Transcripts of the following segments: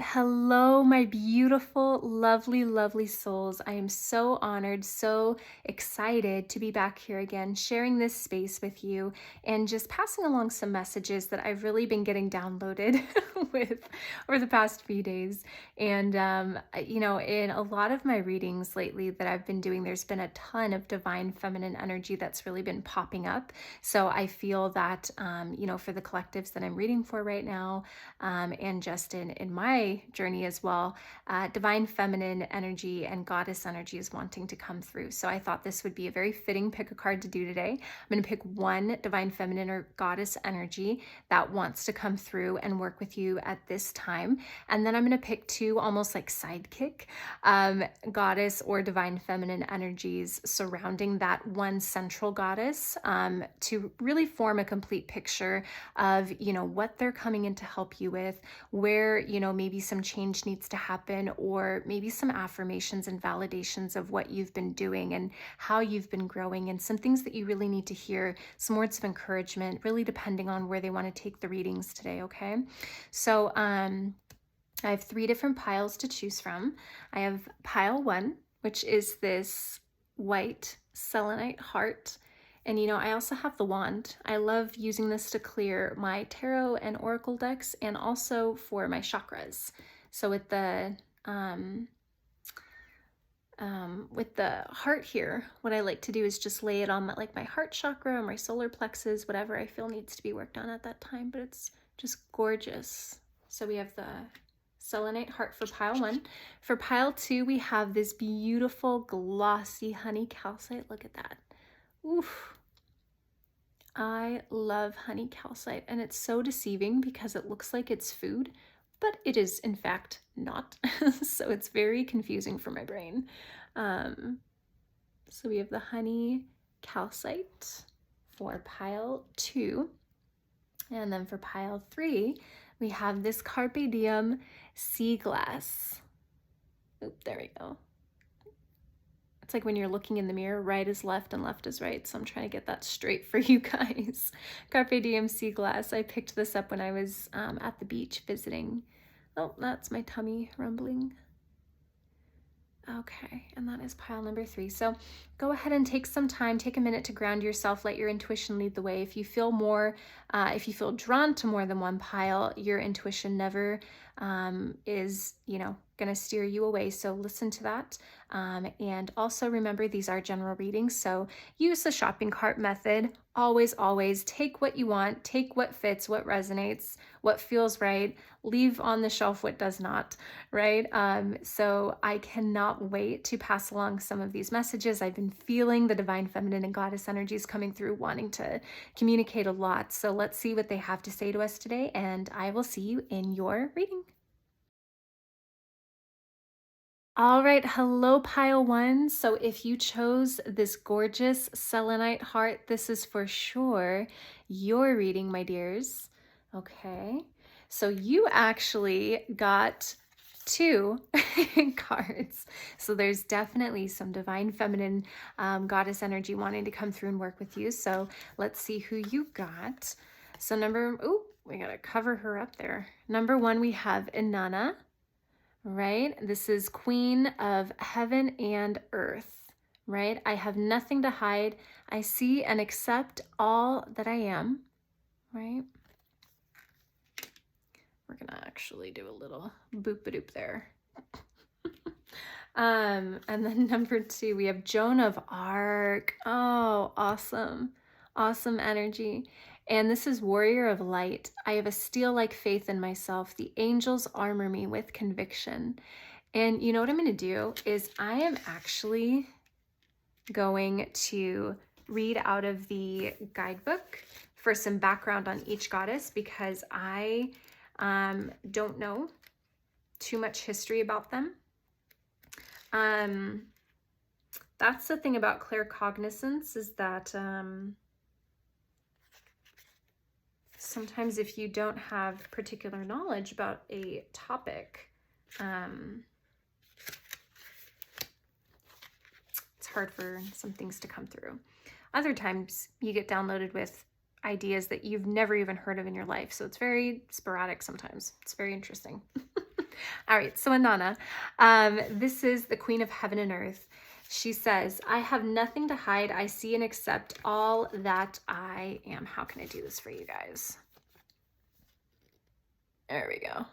hello, my beautiful, lovely, lovely souls. I am so honored, so excited to be back here again, sharing this space with you and just passing along some messages that I've really been getting downloaded with over the past few days. And, in a lot of my readings lately that I've been doing, there's been a ton of divine feminine energy that's really been popping up. So I feel that, for the collectives that I'm reading for right now, and just in my journey as well, divine feminine energy and goddess energy is wanting to come through. So I thought this would be a very fitting pick a card to do today. I'm going to pick one divine feminine or goddess energy that wants to come through and work with you at this time. And then I'm going to pick two almost like sidekick goddess or divine feminine energies surrounding that one central goddess to really form a complete picture of, what they're coming in to help you with, where, maybe some change needs to happen, or maybe some affirmations and validations of what you've been doing and how you've been growing, and some things that you really need to hear, some words of encouragement, really depending on where they want to take the readings today, okay? So, I have three different piles to choose from. I have pile one, which is this white selenite heart. And I also have the wand. I love using this to clear my tarot and oracle decks and also for my chakras. So with the heart here, what I like to do is just lay it on my heart chakra or my solar plexus, whatever I feel needs to be worked on at that time, but it's just gorgeous. So we have the selenite heart for pile one. For pile two, we have this beautiful glossy honey calcite. Look at that. Oof. I love honey calcite, and it's so deceiving because it looks like it's food, but it is in fact not. So it's very confusing for my brain. So we have the honey calcite for pile two. And then for pile three, we have this Carpe Diem sea glass. Oop, there we go. It's like when you're looking in the mirror, right is left and left is right. So I'm trying to get that straight for you guys. Carpe Diem sea glass. I picked this up when I was at the beach visiting. Oh, that's my tummy rumbling. Okay, and that is pile number three. So go ahead and take some time, take a minute to ground yourself, let your intuition lead the way. If you feel drawn to more than one pile, your intuition never is, gonna steer you away. So listen to that. And also remember, these are general readings. So use the shopping cart method. Always take what you want, take what fits, what resonates, what feels right, leave on the shelf what does not, right? So I cannot wait to pass along some of these messages. I've been feeling the divine feminine and goddess energies coming through, wanting to communicate a lot. So let's see what they have to say to us today, and I will see you in your reading. All right, hello pile one. So if you chose this gorgeous selenite heart, this is for sure your reading, my dears. Okay, so you actually got two cards. So there's definitely some divine feminine goddess energy wanting to come through and work with you. So let's see who you got. So we gotta cover her up there. Number one, we have Inanna. Right? This is Queen of Heaven and Earth, right? I have nothing to hide. I see and accept all that I am, right? We're gonna actually do a little boop-a-doop there. And then number two, we have Joan of Arc. Oh, awesome. Awesome energy. And this is Warrior of Light. I have a steel-like faith in myself. The angels armor me with conviction. And you know what I'm going to do is I am actually going to read out of the guidebook for some background on each goddess, because I don't know too much history about them. That's the thing about claircognizance, is that sometimes if you don't have particular knowledge about a topic, it's hard for some things to come through. Other times you get downloaded with ideas that you've never even heard of in your life. So it's very sporadic sometimes. It's very interesting. All right, so Inanna, this is the Queen of Heaven and Earth. She says, I have nothing to hide. I see and accept all that I am. How can I do this for you guys? There we go.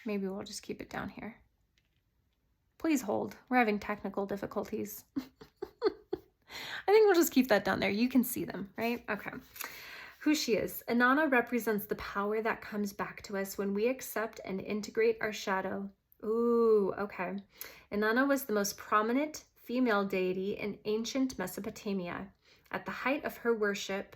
Maybe we'll just keep it down here. Please hold. We're having technical difficulties. I think we'll just keep that down there. You can see them, right? Okay. Who she is. Inanna represents the power that comes back to us when we accept and integrate our shadow. Ooh, okay. Inanna was the most prominent female deity in ancient Mesopotamia. At the height of her worship,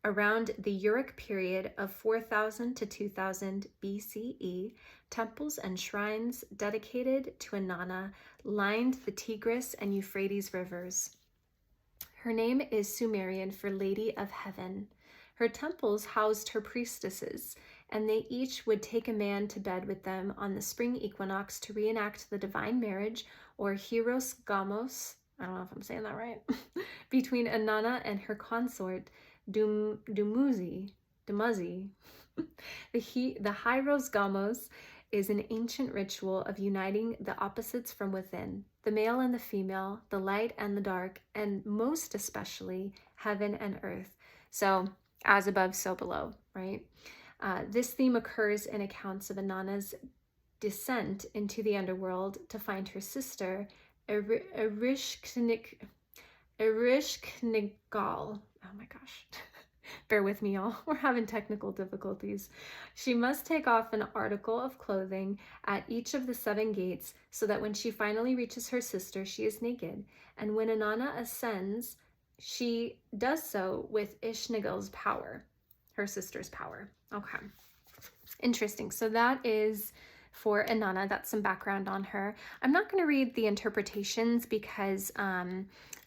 around the Uruk period of 4000 to 2000 BCE, temples and shrines dedicated to Inanna lined the Tigris and Euphrates rivers. Her name is Sumerian for Lady of Heaven. Her temples housed her priestesses, and they each would take a man to bed with them on the spring equinox to reenact the divine marriage, or Hieros Gamos, I don't know if I'm saying that right, between Inanna and her consort, Dumuzi. The Hieros Gamos is an ancient ritual of uniting the opposites from within, the male and the female, the light and the dark, and most especially heaven and earth. So as above, so below, right? This theme occurs in accounts of Inanna's descent into the underworld to find her sister, Erishknigal. Oh my gosh. Bear with me, y'all. We're having technical difficulties. She must take off an article of clothing at each of the 7 gates so that when she finally reaches her sister, she is naked. And when Inanna ascends, she does so with Ishnigal's power, her sister's power. Okay. Interesting. So that is for Inanna. That's some background on her. I'm not going to read the interpretations because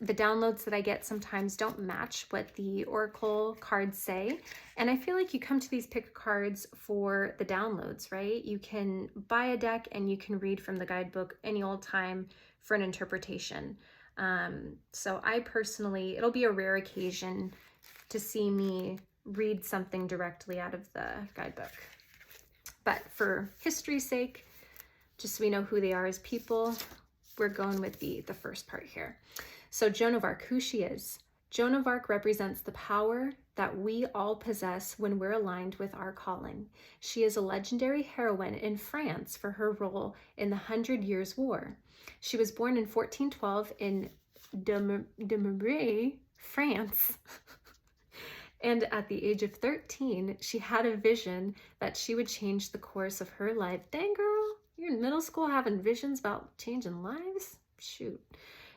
the downloads that I get sometimes don't match what the oracle cards say. And I feel like you come to these pick cards for the downloads, right? You can buy a deck and you can read from the guidebook any old time for an interpretation. So I personally, it'll be a rare occasion to see me read something directly out of the guidebook. But for history's sake, just so we know who they are as people, we're going with the first part here. So Joan of Arc, who she is. Joan of Arc represents the power that we all possess when we're aligned with our calling. She is a legendary heroine in France for her role in the 100 Years' War. She was born in 1412 in Demerey, France. And at the age of 13, she had a vision that she would change the course of her life. Dang, girl, you're in middle school having visions about changing lives? Shoot.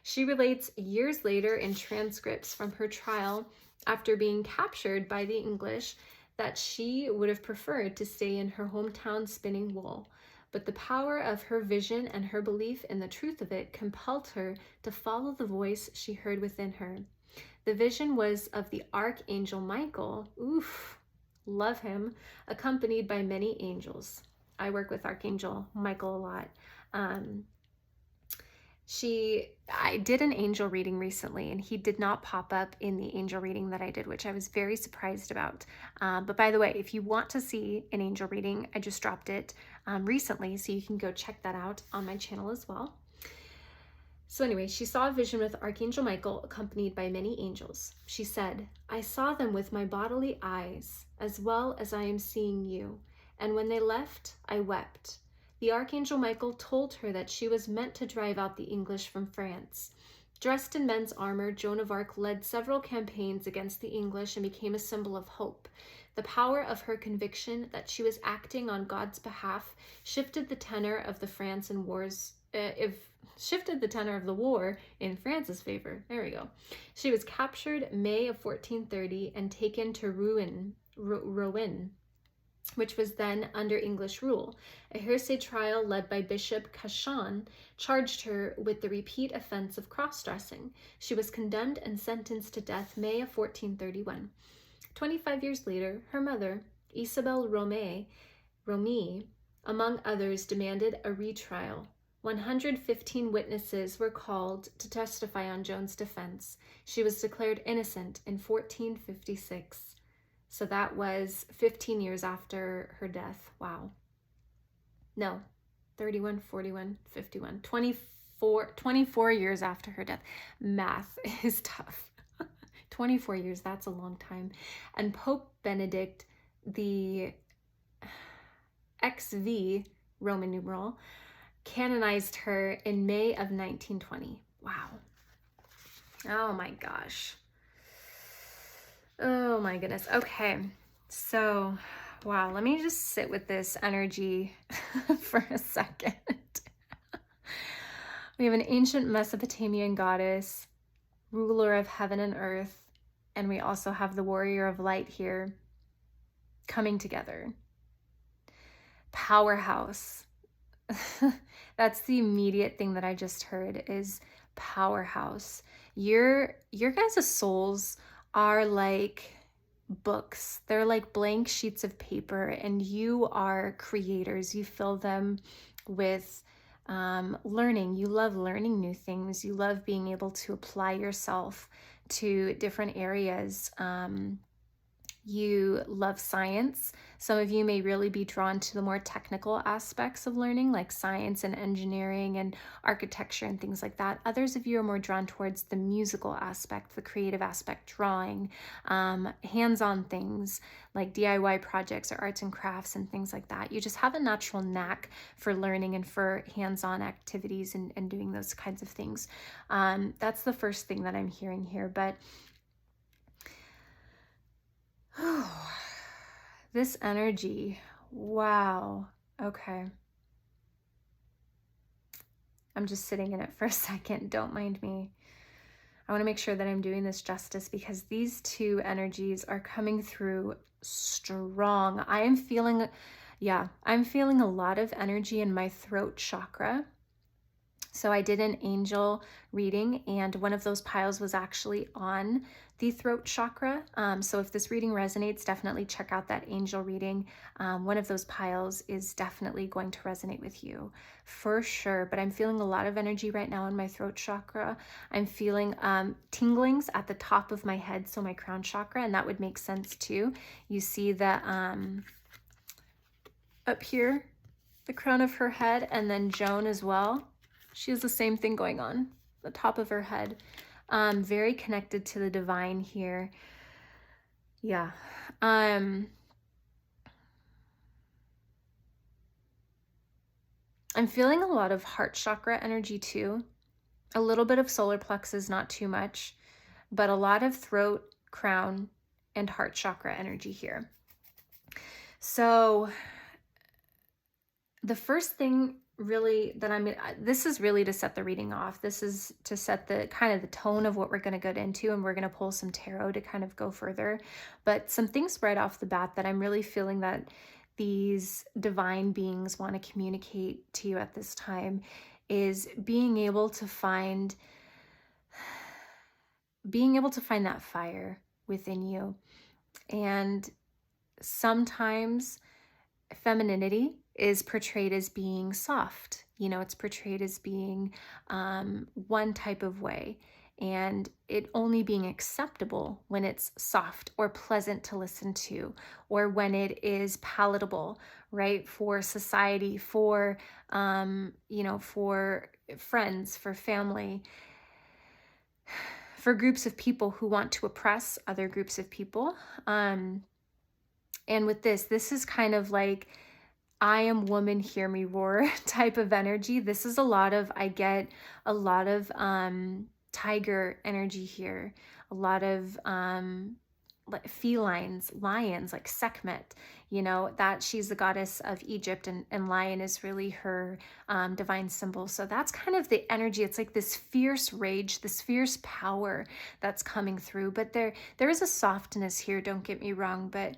She relates years later in transcripts from her trial after being captured by the English that she would have preferred to stay in her hometown spinning wool. But the power of her vision and her belief in the truth of it compelled her to follow the voice she heard within her. The vision was of the Archangel Michael, oof, love him, accompanied by many angels. I work with Archangel Michael a lot. I did an angel reading recently, and he did not pop up in the angel reading that I did, which I was very surprised about. But by the way, if you want to see an angel reading, I just dropped it recently, so you can go check that out on my channel as well. So anyway, she saw a vision with Archangel Michael accompanied by many angels. She said, I saw them with my bodily eyes, as well as I am seeing you. And when they left, I wept. The Archangel Michael told her that she was meant to drive out the English from France. Dressed in men's armor, Joan of Arc led several campaigns against the English and became a symbol of hope. The power of her conviction that she was acting on God's behalf shifted the tenor of the war in France's favor. There we go. She was captured May of 1430 and taken to Rouen, which was then under English rule. A hearsay trial led by Bishop Cachan charged her with the repeat offense of cross-dressing. She was condemned and sentenced to death May of 1431. 25 years later, her mother, Isabelle Romee, among others, demanded a retrial. 115 witnesses were called to testify on Joan's defense. She was declared innocent in 1456. So that was 15 years after her death. Wow. No, 31, 41, 51, 24 years after her death. Math is tough. 24 years, that's a long time. And Pope Benedict, the XV Roman numeral, canonized her in May of 1920. Wow. Oh my gosh. Oh my goodness. Okay. So, wow, let me just sit with this energy for a second. We have an ancient Mesopotamian goddess, ruler of heaven and earth, and we also have the warrior of light here coming together. Powerhouse. That's the immediate thing that I just heard is powerhouse. Your guys' souls are like books. They're like blank sheets of paper, and you are creators. You fill them with learning. You love learning new things. You love being able to apply yourself to different areas. You love science. Some of you may really be drawn to the more technical aspects of learning, like science and engineering and architecture and things like that. Others of you are more drawn towards the musical aspect, the creative aspect, drawing, hands-on things like DIY projects or arts and crafts and things like that. You just have a natural knack for learning and for hands-on activities and doing those kinds of things. That's the first thing that I'm hearing here. But this energy, wow. Okay. I'm just sitting in it for a second. Don't mind me. I want to make sure that I'm doing this justice because these two energies are coming through strong. I'm feeling a lot of energy in my throat chakra. So I did an angel reading, and one of those piles was actually on the throat chakra. So if this reading resonates, definitely check out that angel reading. One of those piles is definitely going to resonate with you for sure. But I'm feeling a lot of energy right now in my throat chakra. I'm feeling tinglings at the top of my head, so my crown chakra, and that would make sense too. You see the up here, the crown of her head, and then Joan as well. She has the same thing going on, the top of her head. Very connected to the divine here. Yeah. I'm feeling a lot of heart chakra energy too. A little bit of solar plexus, not too much, but a lot of throat, crown, and heart chakra energy here. So the first thing really that this is really to set the reading off. This is to set the kind of the tone of what we're going to get into, and we're going to pull some tarot to kind of go further. But some things right off the bat that I'm really feeling that these divine beings want to communicate to you at this time is being able to find that fire within you. And sometimes femininity is portrayed as being soft. You know, it's portrayed as being one type of way, and it only being acceptable when it's soft or pleasant to listen to, or when it is palatable, right? For society, for, for friends, for family, for groups of people who want to oppress other groups of people. And with this is kind of like, I am woman, hear me roar type of energy. This is I get a lot of tiger energy here, a lot of felines, lions, like Sekhmet, that she's the goddess of Egypt, and lion is really her divine symbol. So that's kind of the energy. It's like this fierce rage, this fierce power that's coming through. But there is a softness here, don't get me wrong, but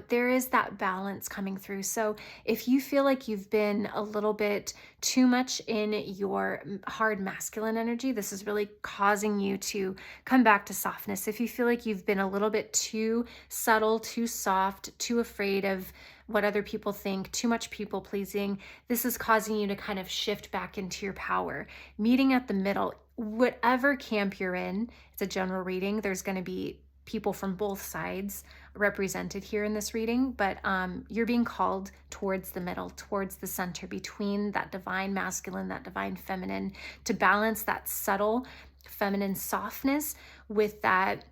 there is that balance coming through. So if you feel like you've been a little bit too much in your hard masculine energy, this is really causing you to come back to softness. If you feel like you've been a little bit too subtle, too soft, too afraid of what other people think, too much people pleasing, this is causing you to kind of shift back into your power. Meeting at the middle, whatever camp you're in, it's a general reading, there's going to be people from both sides represented here in this reading, but you're being called towards the middle, towards the center, between that divine masculine, that divine feminine, to balance that subtle feminine softness with that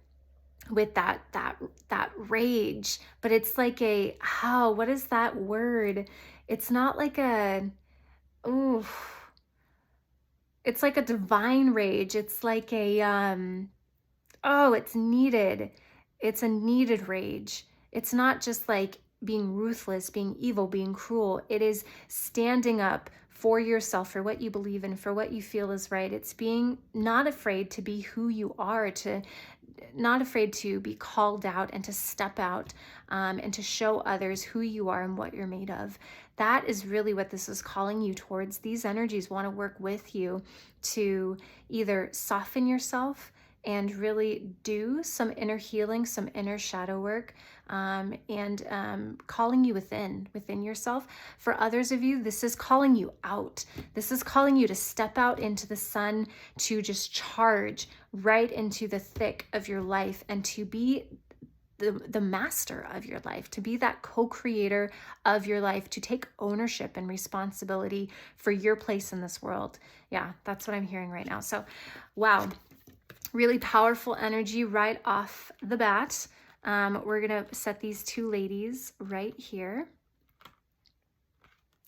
rage. But it's like what is that word? It's not like it's like a divine rage. It's like it's needed. It's a needed rage. It's not just like being ruthless, being evil, being cruel. It is standing up for yourself, for what you believe in, for what you feel is right. It's being not afraid to be who you are, not afraid to be called out and to step out and to show others who you are and what you're made of. That is really what this is calling you towards. These energies want to work with you to either soften yourself and really do some inner healing, some inner shadow work, and calling you within yourself. For others of you, this is calling you out. This is calling you to step out into the sun, to just charge right into the thick of your life, and to be the master of your life, to be that co-creator of your life, to take ownership and responsibility for your place in this world. Yeah, that's what I'm hearing right now. So, wow. Really powerful energy right off the bat. We're going to set these two ladies right here.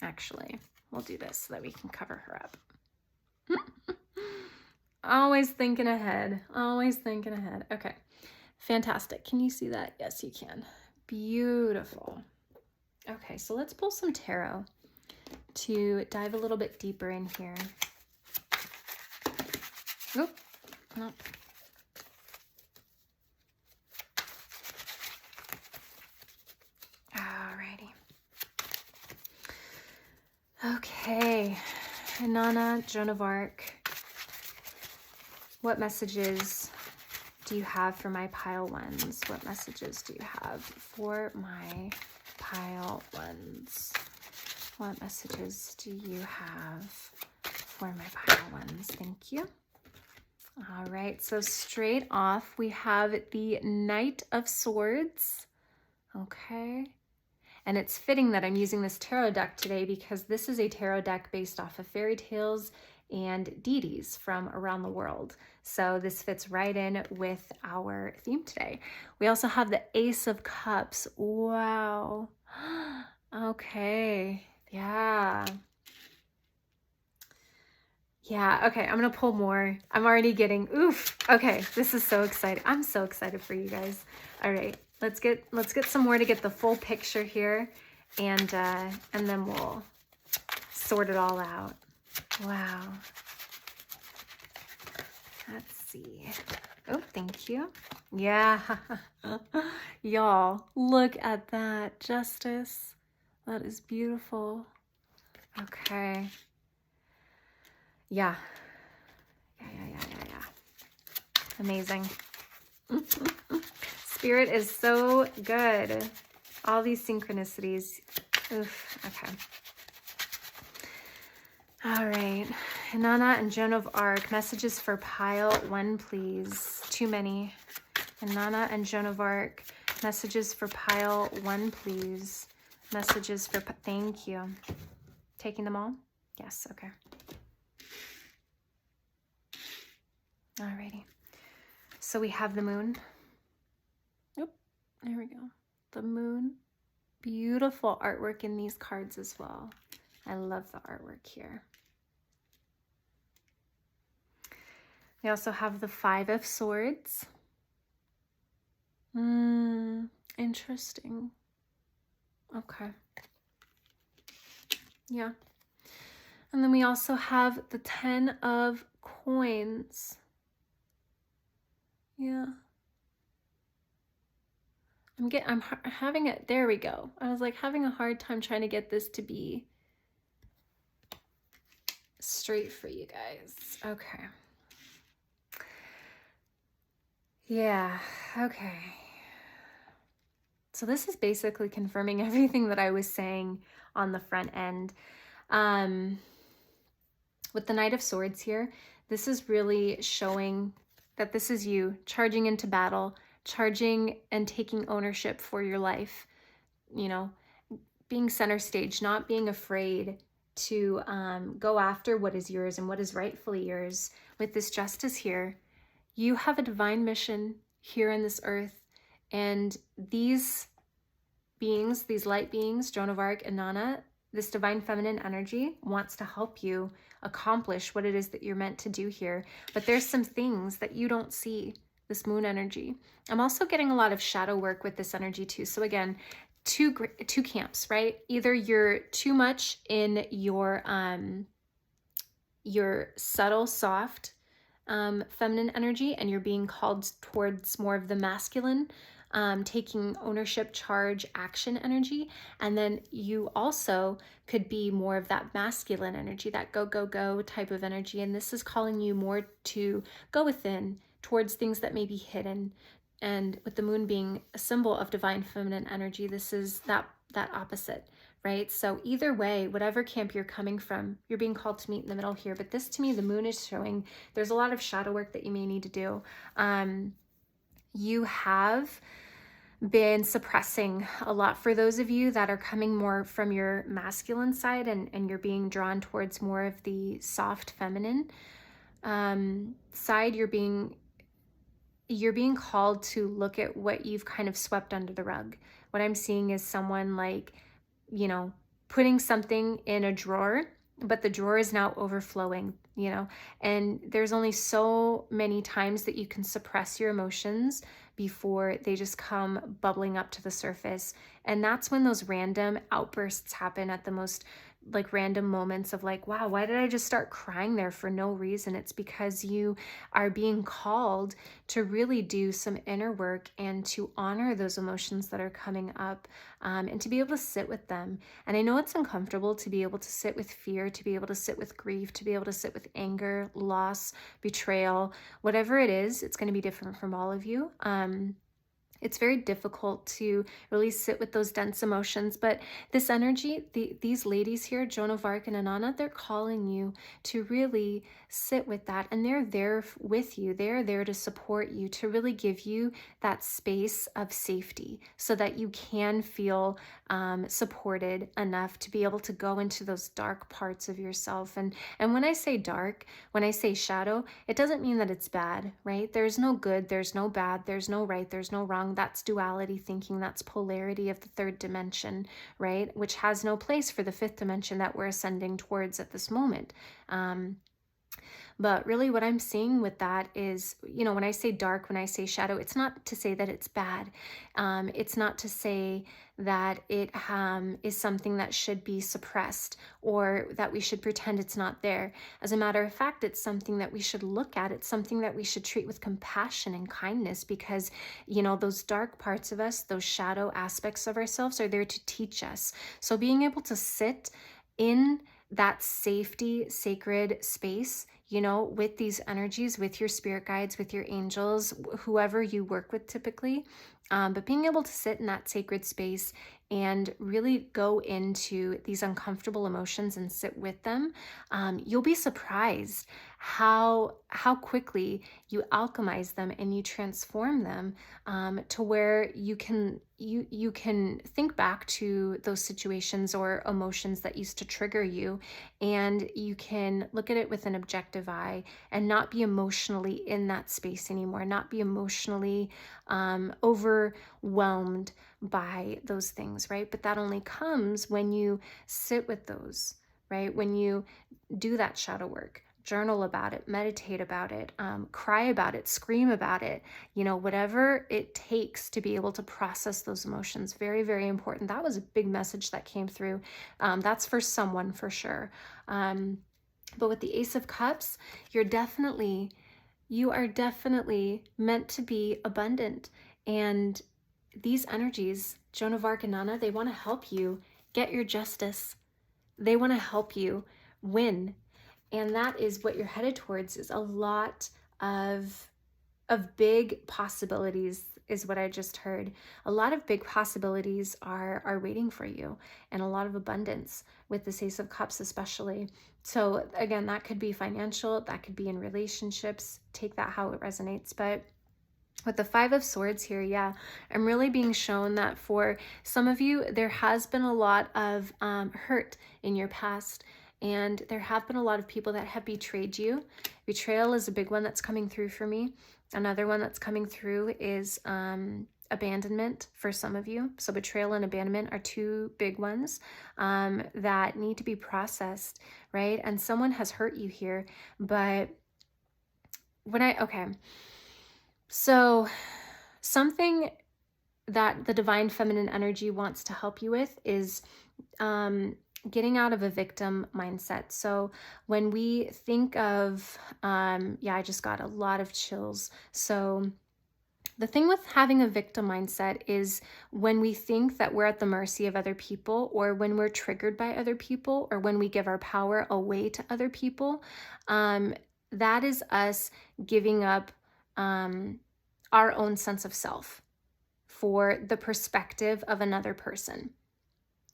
Actually, we'll do this so that we can cover her up. Always thinking ahead. Always thinking ahead. Okay. Fantastic. Can you see that? Yes, you can. Beautiful. Okay, so let's pull some tarot to dive a little bit deeper in here. Oh, no. Alrighty. Okay, Inanna, Joan of Arc. What messages do you have for my pile ones? What messages do you have for my pile ones? What messages do you have for my pile ones? Thank you. All right, so straight off, we have the Knight of Swords. Okay. And it's fitting that I'm using this tarot deck today because this is a tarot deck based off of fairy tales and deities from around the world. So this fits right in with our theme today. We also have the Ace of Cups. Wow. Okay. Yeah. Yeah, okay, I'm gonna pull more. I'm already getting, oof. Okay, this is so exciting. I'm so excited for you guys. All right, let's get some more to get the full picture here, and then we'll sort it all out. Wow. Let's see. Oh, thank you. Yeah. Y'all, look at that. Justice. That is beautiful. Okay. Yeah. Amazing. Spirit is so good. All these synchronicities. Oof. Okay. All right. Inanna and Joan of Arc. Messages for pile one, please. Too many. Inanna and Joan of Arc. Messages for pile one, please. Messages for... Thank you. Taking them all? Yes. Okay. Alrighty. So we have the moon. Yep. There we go. The moon. Beautiful artwork in these cards as well. I love the artwork here. We also have the Five of Swords. Interesting. Okay. Yeah. And then we also have the Ten of Coins. Yeah. I'm having it. There we go. I was like having a hard time trying to get this to be straight for you guys. Okay. Yeah. Okay. So this is basically confirming everything that I was saying on the front end. With the Knight of Swords here, this is really showing that this is you charging into battle, charging and taking ownership for your life, you know, being center stage, not being afraid to go after what is yours and what is rightfully yours. With this justice here, you have a divine mission here in this earth, and these beings, these light beings, Joan of Arc and Nana, this divine feminine energy wants to help you accomplish what it is that you're meant to do here. But there's some things that you don't see, this moon energy. I'm also getting a lot of shadow work with this energy too. So again, two camps, right? Either you're too much in your subtle, soft, feminine energy, and you're being called towards more of the masculine, taking ownership, charge, action energy. And then you also could be more of that masculine energy, that go, go, go type of energy. And this is calling you more to go within, towards things that may be hidden. And with the moon being a symbol of divine feminine energy, this is that opposite, right? So either way, whatever camp you're coming from, you're being called to meet in the middle here. But this, to me, the moon is showing there's a lot of shadow work that you may need to do. You have been suppressing a lot. For those of you that are coming more from your masculine side, and you're being drawn towards more of the soft feminine side, you're being called to look at what you've kind of swept under the rug. What I'm seeing is someone like, putting something in a drawer, but the drawer is now overflowing, and there's only so many times that you can suppress your emotions before they just come bubbling up to the surface. And that's when those random outbursts happen, at the most like random moments of like, wow, why did I just start crying there for no reason? It's because you are being called to really do some inner work and to honor those emotions that are coming up, and to be able to sit with them. And I know it's uncomfortable to be able to sit with fear, to be able to sit with grief, to be able to sit with anger, loss, betrayal, whatever it is. It's going to be different from all of you. It's very difficult to really sit with those dense emotions, but this energy, these ladies here, Joan of Arc and Inanna, they're calling you to really sit with that, and they're there with you. They're there to support you, to really give you that space of safety so that you can feel supported enough to be able to go into those dark parts of yourself. And when I say dark, when I say shadow, it doesn't mean that it's bad, right? There's no good, there's no bad, there's no right, there's no wrong. That's duality thinking. That's polarity of the third dimension, right? Which has no place for the fifth dimension that we're ascending towards at this moment. But really what I'm seeing with that is, when I say dark, when I say shadow, it's not to say that it's bad. It's not to say that it is something that should be suppressed or that we should pretend it's not there. As a matter of fact, it's something that we should look at. It's something that we should treat with compassion and kindness, because, those dark parts of us, those shadow aspects of ourselves are there to teach us. So being able to sit in that safety, sacred space, with these energies, with your spirit guides, with your angels, whoever you work with typically, but being able to sit in that sacred space and really go into these uncomfortable emotions and sit with them, you'll be surprised how quickly you alchemize them and you transform them, to where you can think back to those situations or emotions that used to trigger you, and you can look at it with an objective eye and not be emotionally in that space anymore, not be emotionally overwhelmed by those things, right? But that only comes when you sit with those, right? When you do that shadow work, journal about it, meditate about it, cry about it, scream about it, whatever it takes to be able to process those emotions. Very, very important. That was a big message that came through. That's for someone for sure. But with the Ace of Cups, you are definitely meant to be abundant. And these energies, Joan of Arc and Nana, they want to help you get your justice. They want to help you win. And that is what you're headed towards, is a lot of big possibilities, is what I just heard. A lot of big possibilities are waiting for you, and a lot of abundance with this Ace of Cups especially. So again, that could be financial, that could be in relationships, take that how it resonates. But With the Five of Swords here, yeah, I'm really being shown that for some of you, there has been a lot of hurt in your past, and there have been a lot of people that have betrayed you. Betrayal is a big one that's coming through for me. Another one that's coming through is abandonment for some of you. So betrayal and abandonment are two big ones that need to be processed, right? And someone has hurt you here, but okay. So something that the divine feminine energy wants to help you with is getting out of a victim mindset. So when we think of, yeah, I just got a lot of chills. So the thing with having a victim mindset is when we think that we're at the mercy of other people, or when we're triggered by other people, or when we give our power away to other people, that is us giving up our own sense of self for the perspective of another person,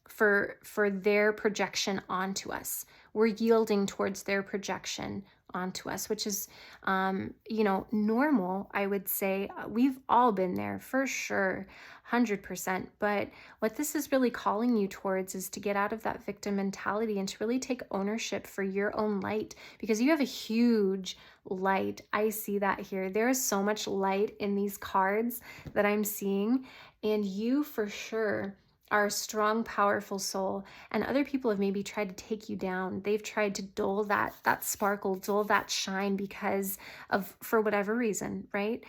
for their projection onto us. We're yielding towards their projection onto us, which is, normal, I would say. We've all been there for sure, 100%. But what this is really calling you towards is to get out of that victim mentality and to really take ownership for your own light, because you have a huge light. I see that here. There is so much light in these cards that I'm seeing, and you for sure are a strong, powerful soul, and other people have maybe tried to take you down. They've tried to dull that sparkle, dull that shine for whatever reason, right?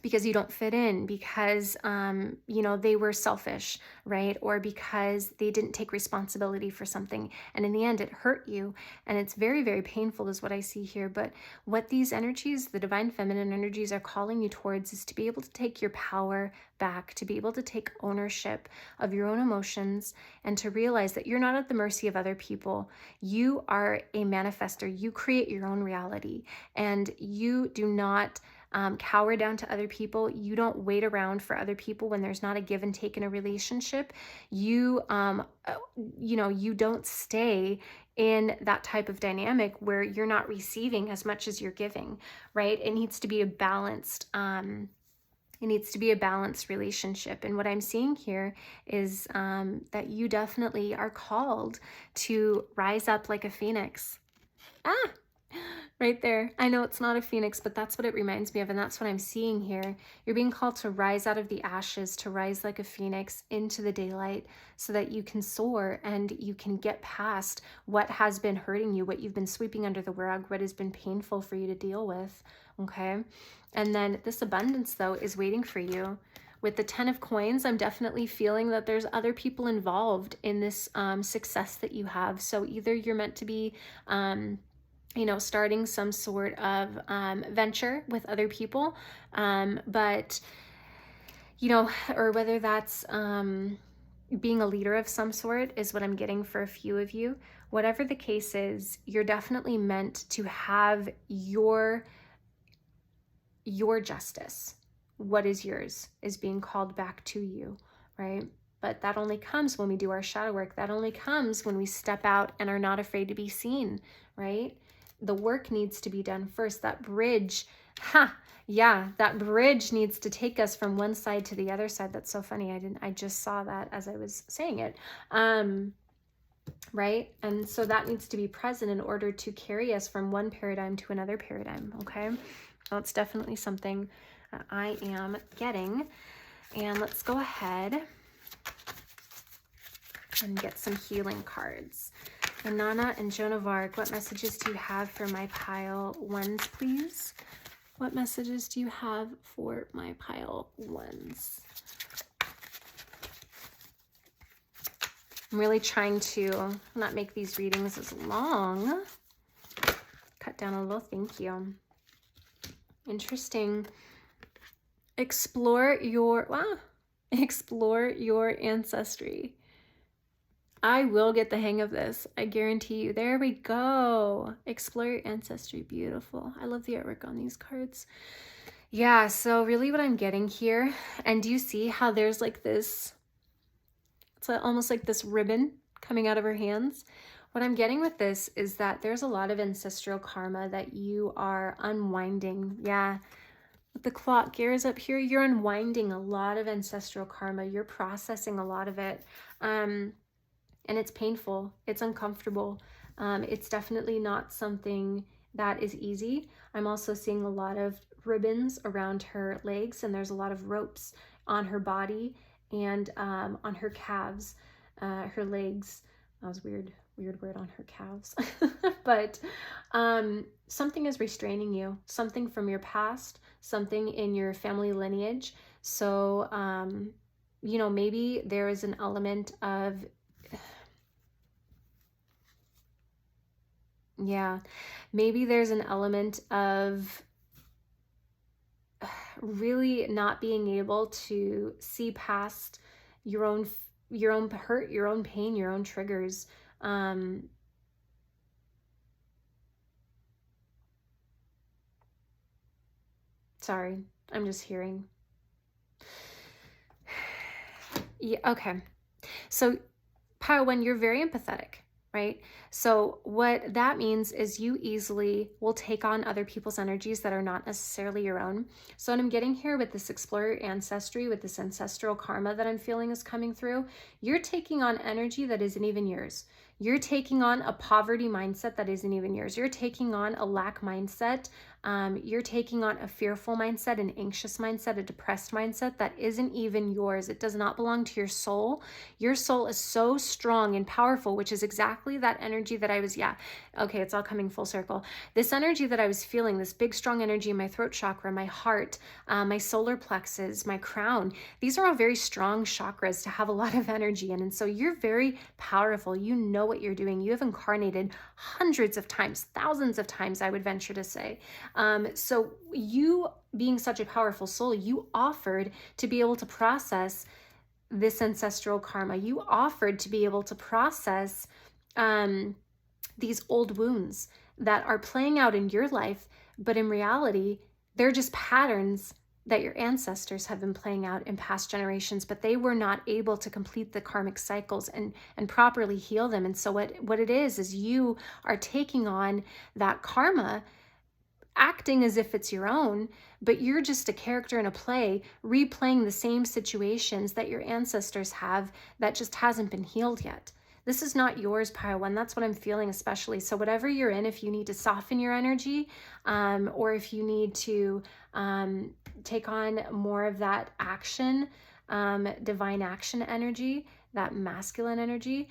Because you don't fit in, because, they were selfish, right? Or because they didn't take responsibility for something. And in the end, it hurt you. And it's very, very painful is what I see here. But what these energies, the divine feminine energies, are calling you towards is to be able to take your power back, to be able to take ownership of your own emotions, and to realize that you're not at the mercy of other people. You are a manifester. You create your own reality, and you do not cower down to other people. You don't wait around for other people when there's not a give and take in a relationship. You don't stay in that type of dynamic where you're not receiving as much as you're giving, right? It needs to be a balanced, relationship. And what I'm seeing here is that you definitely are called to rise up like a phoenix. Right there. I know it's not a phoenix, but that's what it reminds me of. And that's what I'm seeing here. You're being called to rise out of the ashes, to rise like a phoenix into the daylight, so that you can soar and you can get past what has been hurting you, what you've been sweeping under the rug, what has been painful for you to deal with. Okay. And then this abundance, though, is waiting for you. With the 10 of coins, I'm definitely feeling that there's other people involved in this success that you have. So either you're meant to be starting some sort of venture with other people, but, or whether that's being a leader of some sort is what I'm getting for a few of you. Whatever the case is, you're definitely meant to have your justice. What is yours is being called back to you, right? But that only comes when we do our shadow work. That only comes when we step out and are not afraid to be seen, right? The work needs to be done first. That bridge, that bridge needs to take us from one side to the other side. That's so funny. I just saw that as I was saying it. Right? And so that needs to be present in order to carry us from one paradigm to another paradigm. Okay. Well, it's definitely something I am getting. And let's go ahead and get some healing cards. Anana and Joan of Arc, what messages do you have for my pile ones, please? What messages do you have for my pile ones? I'm really trying to not make these readings as long. Cut down a little, thank you. Interesting. Explore your ancestry. I will get the hang of this. I guarantee you. There we go. Explore your ancestry. Beautiful. I love the artwork on these cards. Yeah, so really what I'm getting here, and do you see how there's like this, it's almost like this ribbon coming out of her hands? What I'm getting with this is that there's a lot of ancestral karma that you are unwinding. Yeah. with the clock gears up here, you're unwinding a lot of ancestral karma. You're processing a lot of it. And it's painful. It's uncomfortable. It's definitely not something that is easy. I'm also seeing a lot of ribbons around her legs, and there's a lot of ropes on her body and on her calves, her legs. That was weird word, on her calves. But something is restraining you, something from your past, something in your family lineage. So, you know, maybe there is an element of, yeah, maybe there's an element of really not being able to see past your own hurt, your own pain, your own triggers. Sorry, I'm just hearing. Yeah, okay. So, when you're very empathetic, right? So what that means is you easily will take on other people's energies that are not necessarily your own. So what I'm getting here with this explorer ancestry, with this ancestral karma that I'm feeling is coming through, you're taking on energy that isn't even yours. You're taking on a poverty mindset that isn't even yours. You're taking on a lack mindset. You're taking on a fearful mindset, an anxious mindset, a depressed mindset that isn't even yours. It does not belong to your soul. Your soul is so strong and powerful, which is exactly that energy that I was, okay, it's all coming full circle. This energy that I was feeling, this big, strong energy in my throat chakra, my heart, my solar plexus, my crown, these are all very strong chakras to have a lot of energy in. And so you're very powerful. You know what you're doing. You have incarnated hundreds of times, thousands of times, I would venture to say. So you, being such a powerful soul, you offered to be able to process this ancestral karma. You offered to be able to process these old wounds that are playing out in your life, but in reality, they're just patterns that your ancestors have been playing out in past generations, but they were not able to complete the karmic cycles and properly heal them. And so what it is you are taking on that karma, acting as if it's your own, but you're just a character in a play, replaying the same situations that your ancestors have that just hasn't been healed yet. This is not yours, Pile One. That's what I'm feeling especially. So whatever you're in, if you need to soften your energy, or if you need to take on more of that action, divine action energy, that masculine energy,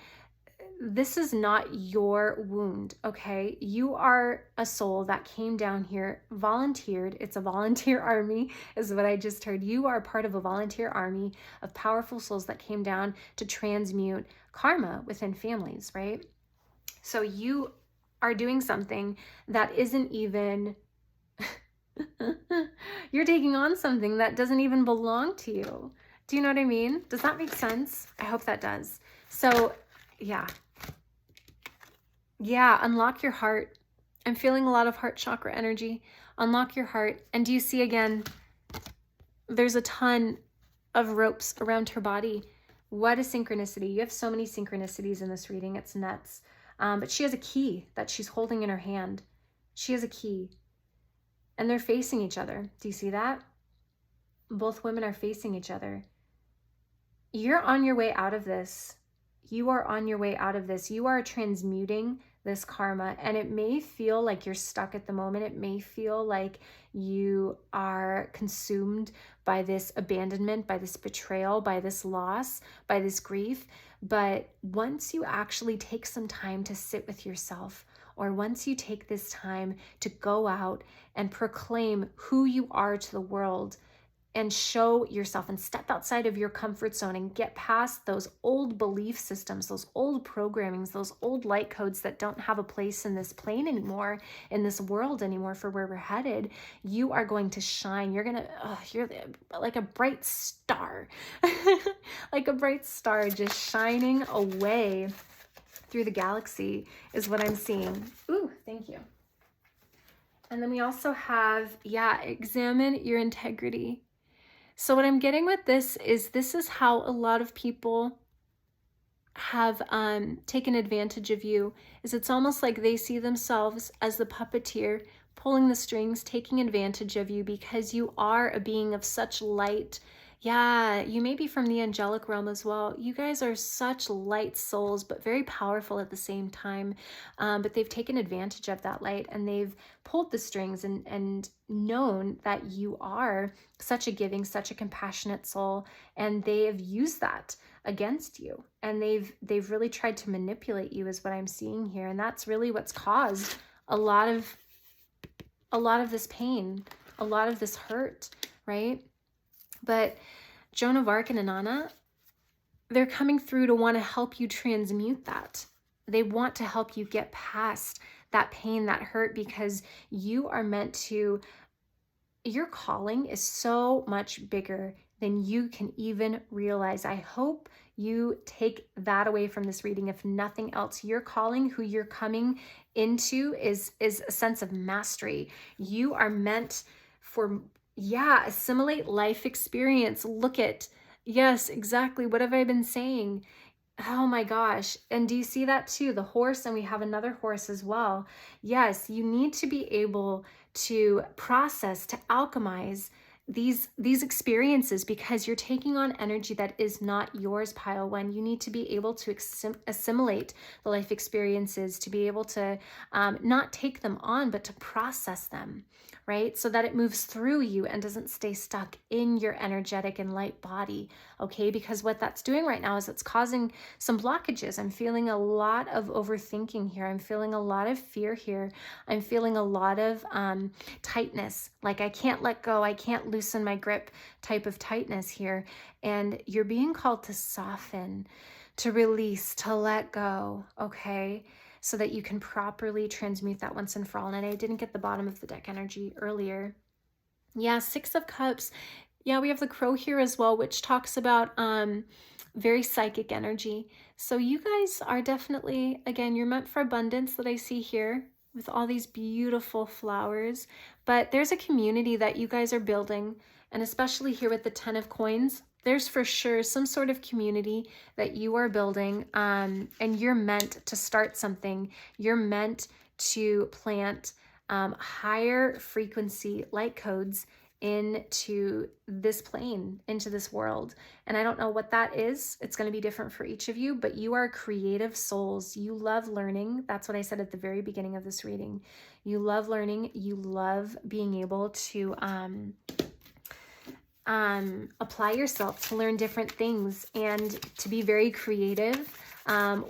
this is not your wound, okay? You are a soul that came down here, volunteered. It's a volunteer army, is what I just heard. You are part of a volunteer army of powerful souls that came down to transmute karma within families, right? So you are doing something that isn't even, you're taking on something that doesn't even belong to you. Do you know what I mean? Does that make sense? I hope that does. So, yeah, unlock your heart. I'm feeling a lot of heart chakra energy. Unlock your heart. And do you see again, there's a ton of ropes around her body. What a synchronicity. You have so many synchronicities in this reading. It's nuts. But she has a key that she's holding in her hand. She has a key. And they're facing each other. Do you see that? Both women are facing each other. You're on your way out of this. You are on your way out of this. You are transmuting this karma, and it may feel like you're stuck at the moment. It may feel like you are consumed by this abandonment, by this betrayal, by this loss, by this grief. But once you actually take some time to sit with yourself, or once you take this time to go out and proclaim who you are to the world, and show yourself and step outside of your comfort zone and get past those old belief systems, those old programmings, those old light codes that don't have a place in this plane anymore, in this world anymore for where we're headed, you are going to shine. You're like a bright star, like a bright star just shining away through the galaxy is what I'm seeing. Ooh, thank you. And then we also have, examine your integrity. So what I'm getting with this is how a lot of people have taken advantage of you. Is it's almost like they see themselves as the puppeteer pulling the strings, taking advantage of you because you are a being of such light. Yeah, you may be from the angelic realm as well. You guys are such light souls, but very powerful at the same time. But they've taken advantage of that light, and they've pulled the strings and known that you are such a giving, such a compassionate soul, and they have used that against you. And they've really tried to manipulate you, is what I'm seeing here. And that's really what's caused a lot of this pain, a lot of this hurt, right? But Joan of Arc and Inanna, they're coming through to want to help you transmute that. They want to help you get past that pain, that hurt, because you are meant to, your calling is so much bigger than you can even realize. I hope you take that away from this reading. If nothing else, your calling, who you're coming into, is a sense of mastery. You are meant for, yeah, assimilate life experience. Look at, yes, exactly. What have I been saying? Oh my gosh. And do you see that too? The horse, and we have another horse as well. Yes, you need to be able to process, to alchemize these experiences, because you're taking on energy that is not yours, pile one. You need to be able to assimilate the life experiences, to be able to not take them on, but to process them, right? So that it moves through you and doesn't stay stuck in your energetic and light body, okay? Because what that's doing right now is it's causing some blockages. I'm feeling a lot of overthinking here. I'm feeling a lot of fear here. I'm feeling a lot of tightness, like I can't let go, I can't loosen my grip type of tightness here. And you're being called to soften, to release, to let go, okay? So that you can properly transmute that once and for all. And I didn't get the bottom of the deck energy earlier. Yeah, Six of Cups. Yeah, we have the Crow here as well, which talks about very psychic energy. So you guys are definitely, again, you're meant for abundance that I see here with all these beautiful flowers. But there's a community that you guys are building, and especially here with the 10 of Coins, there's for sure some sort of community that you are building, and you're meant to start something. You're meant to plant higher frequency light codes into this plane, into this world. And I don't know what that is. It's going to be different for each of you, but you are creative souls. You love learning. That's what I said at the very beginning of this reading. You love learning. You love being able to apply yourself to learn different things and to be very creative,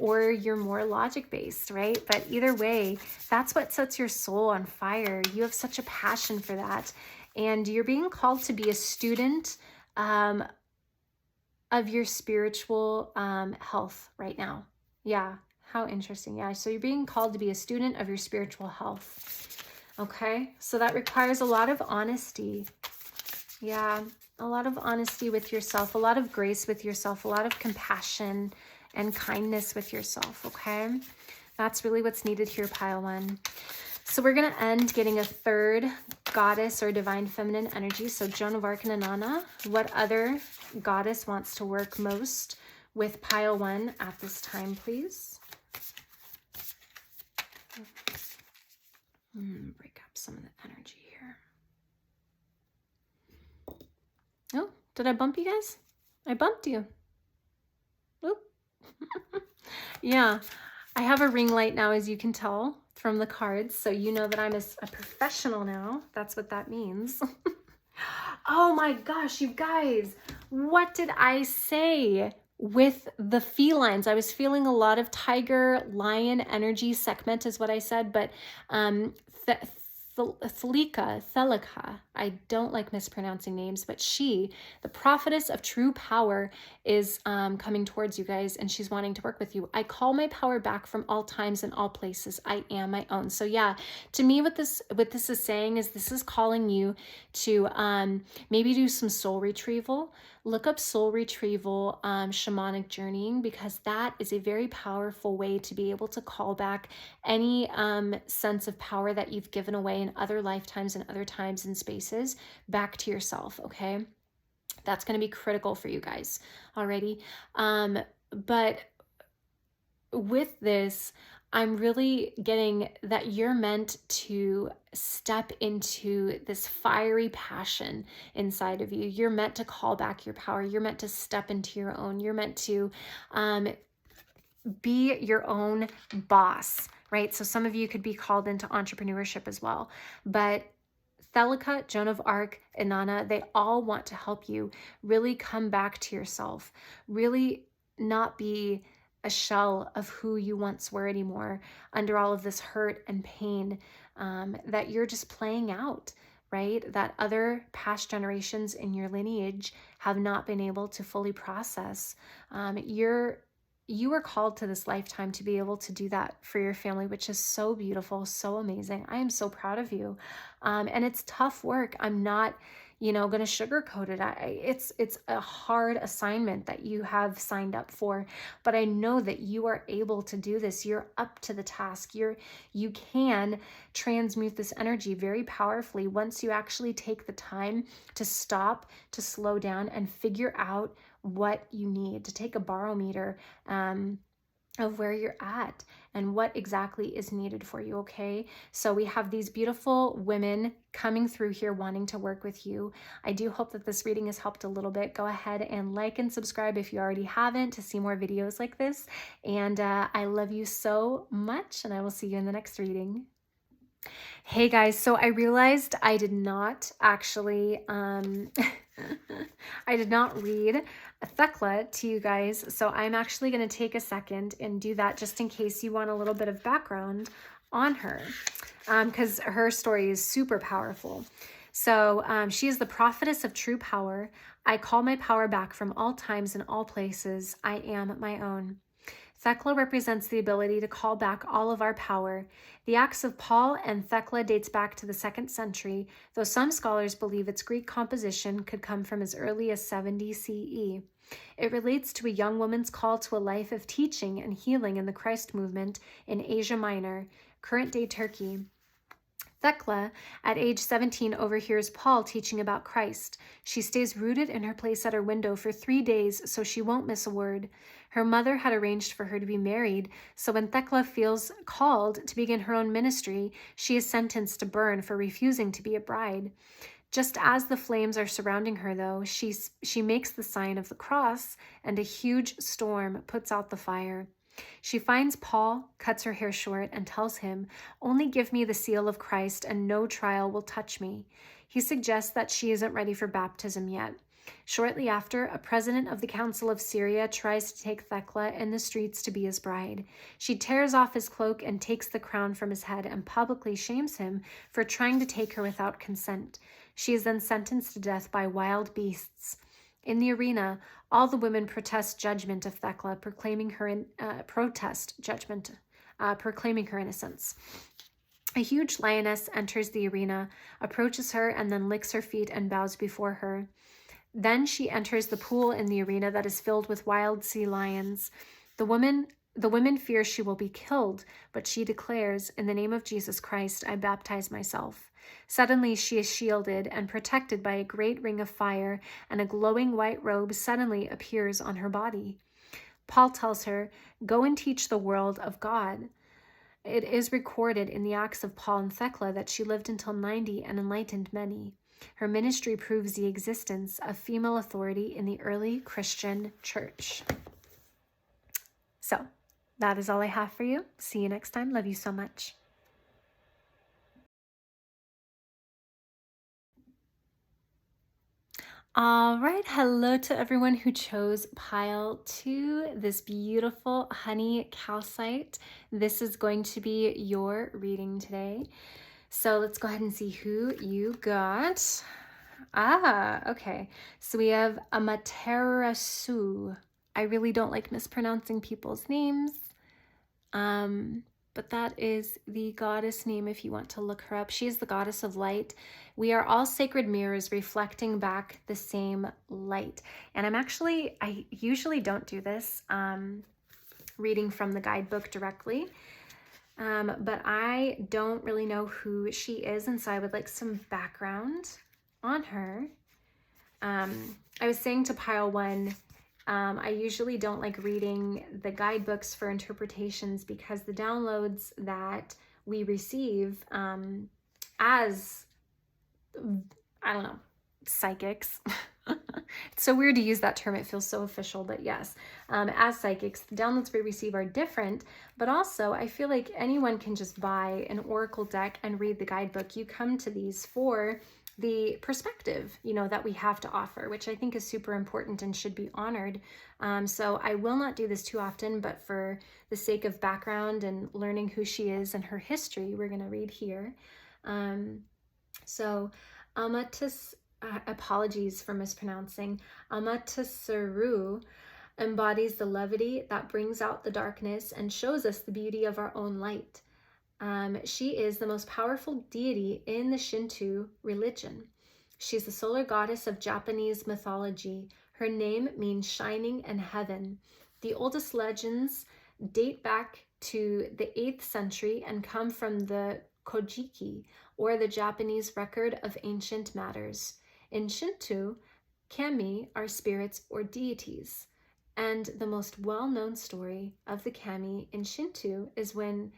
or you're more logic based, right? But either way, that's what sets your soul on fire. You have such a passion for that, and you're being called to be a student of your spiritual health right now. Yeah, how interesting. Yeah, so you're being called to be a student of your spiritual health. Okay, so that requires a lot of honesty. Yeah, a lot of honesty with yourself, a lot of grace with yourself, a lot of compassion and kindness with yourself, okay? That's really what's needed here, pile one. So we're going to end getting a third goddess or divine feminine energy. So Joan of Arc and Inanna, what other goddess wants to work most with pile one at this time, please? Break up some of the energy here. Oh, did I bump you guys? I bumped you. Oop. Yeah, I have a ring light now, as you can tell from the cards. So you know that I'm a professional now. That's what that means. Oh my gosh, you guys, what did I say with the felines? I was feeling a lot of tiger, lion energy. Segment is what I said, but Thelica, I don't like mispronouncing names, but she, the prophetess of true power, is coming towards you guys, and she's wanting to work with you. I call my power back from all times and all places. I am my own. So yeah, to me, what this is saying is this is calling you to maybe do some soul retrieval. Look up soul retrieval, shamanic journeying, because that is a very powerful way to be able to call back any sense of power that you've given away in other lifetimes and other times and spaces back to yourself, okay? That's going to be critical for you guys already. But with this, I'm really getting that you're meant to step into this fiery passion inside of you. You're meant to call back your power. You're meant to step into your own. You're meant to be your own boss, right? So some of you could be called into entrepreneurship as well. But Thelica, Joan of Arc, Inanna, they all want to help you really come back to yourself, really not be a shell of who you once were anymore under all of this hurt and pain that you're just playing out, right? That other past generations in your lineage have not been able to fully process. You are called to this lifetime to be able to do that for your family, which is so beautiful, so amazing. I am so proud of you. And it's tough work. I'm not, going to sugarcoat it. It's a hard assignment that you have signed up for, but I know that you are able to do this. You're up to the task. You can transmute this energy very powerfully once you actually take the time to stop, to slow down, and figure out what you need, to take a barometer of where you're at and what exactly is needed for you, okay? So we have these beautiful women coming through here wanting to work with you. I do hope that this reading has helped a little bit. Go ahead and like and subscribe if you already haven't to see more videos like this. And I love you so much, and I will see you in the next reading. Hey guys, so I realized I did not actually, I did not read Thecla to you guys, so I'm actually going to take a second and do that just in case you want a little bit of background on her, because her story is super powerful. So she is the prophetess of true power. I call my power back from all times and all places. I am my own. Thecla represents the ability to call back all of our power. The Acts of Paul and Thecla dates back to the 2nd century, though some scholars believe its Greek composition could come from as early as 70 CE. It relates to a young woman's call to a life of teaching and healing in the Christ movement in Asia Minor, current-day Turkey. Thecla, at age 17, overhears Paul teaching about Christ. She stays rooted in her place at her window for 3 days so she won't miss a word. Her mother had arranged for her to be married, so when Thecla feels called to begin her own ministry, she is sentenced to burn for refusing to be a bride. Just as the flames are surrounding her, though, she makes the sign of the cross, and a huge storm puts out the fire. She finds Paul, cuts her hair short, and tells him, "Only give me the seal of Christ and no trial will touch me." He suggests that she isn't ready for baptism yet. Shortly after, a president of the Council of Syria tries to take Thecla in the streets to be his bride. She tears off his cloak and takes the crown from his head and publicly shames him for trying to take her without consent. She is then sentenced to death by wild beasts. In the arena, all the women protest judgment of Thecla, proclaiming her innocence. A huge lioness enters the arena, approaches her, and then licks her feet and bows before her. Then she enters the pool in the arena that is filled with wild sea lions. The women fear she will be killed, but she declares, "In the name of Jesus Christ, I baptize myself." Suddenly she is shielded and protected by a great ring of fire, and a glowing white robe suddenly appears on her body. Paul tells her, "Go and teach the world of God." It is recorded in the Acts of Paul and Thecla that she lived until 90 and enlightened many. Her ministry proves the existence of female authority in the early Christian church. So, that is all I have for you. See you next time. Love you so much. All right, hello to everyone who chose pile 2, this beautiful honey calcite. This is going to be your reading today. So let's go ahead and see who you got. Okay. So we have Amaterasu. I really don't like mispronouncing people's names. But that is the goddess name if you want to look her up. She is the goddess of light. We are all sacred mirrors reflecting back the same light. And I usually don't do this, reading from the guidebook directly. But I don't really know who she is, and so I would like some background on her. I was saying to pile 1, I usually don't like reading the guidebooks for interpretations because the downloads that we receive as, I don't know, psychics. It's so weird to use that term. It feels so official, but yes, as psychics, the downloads we receive are different, but also I feel like anyone can just buy an oracle deck and read the guidebook. You come to these for the perspective, you know, that we have to offer, which I think is super important and should be honored. So I will not do this too often, but for the sake of background and learning who she is and her history, we're going to read here. So Amatis, apologies for mispronouncing, Amaterasu embodies the levity that brings out the darkness and shows us the beauty of our own light. She is the most powerful deity in the Shinto religion. She's the solar goddess of Japanese mythology. Her name means shining and heaven. The oldest legends date back to the 8th century and come from the Kojiki, or the Japanese record of ancient matters. In Shinto, kami are spirits or deities. And the most well-known story of the kami in Shinto is when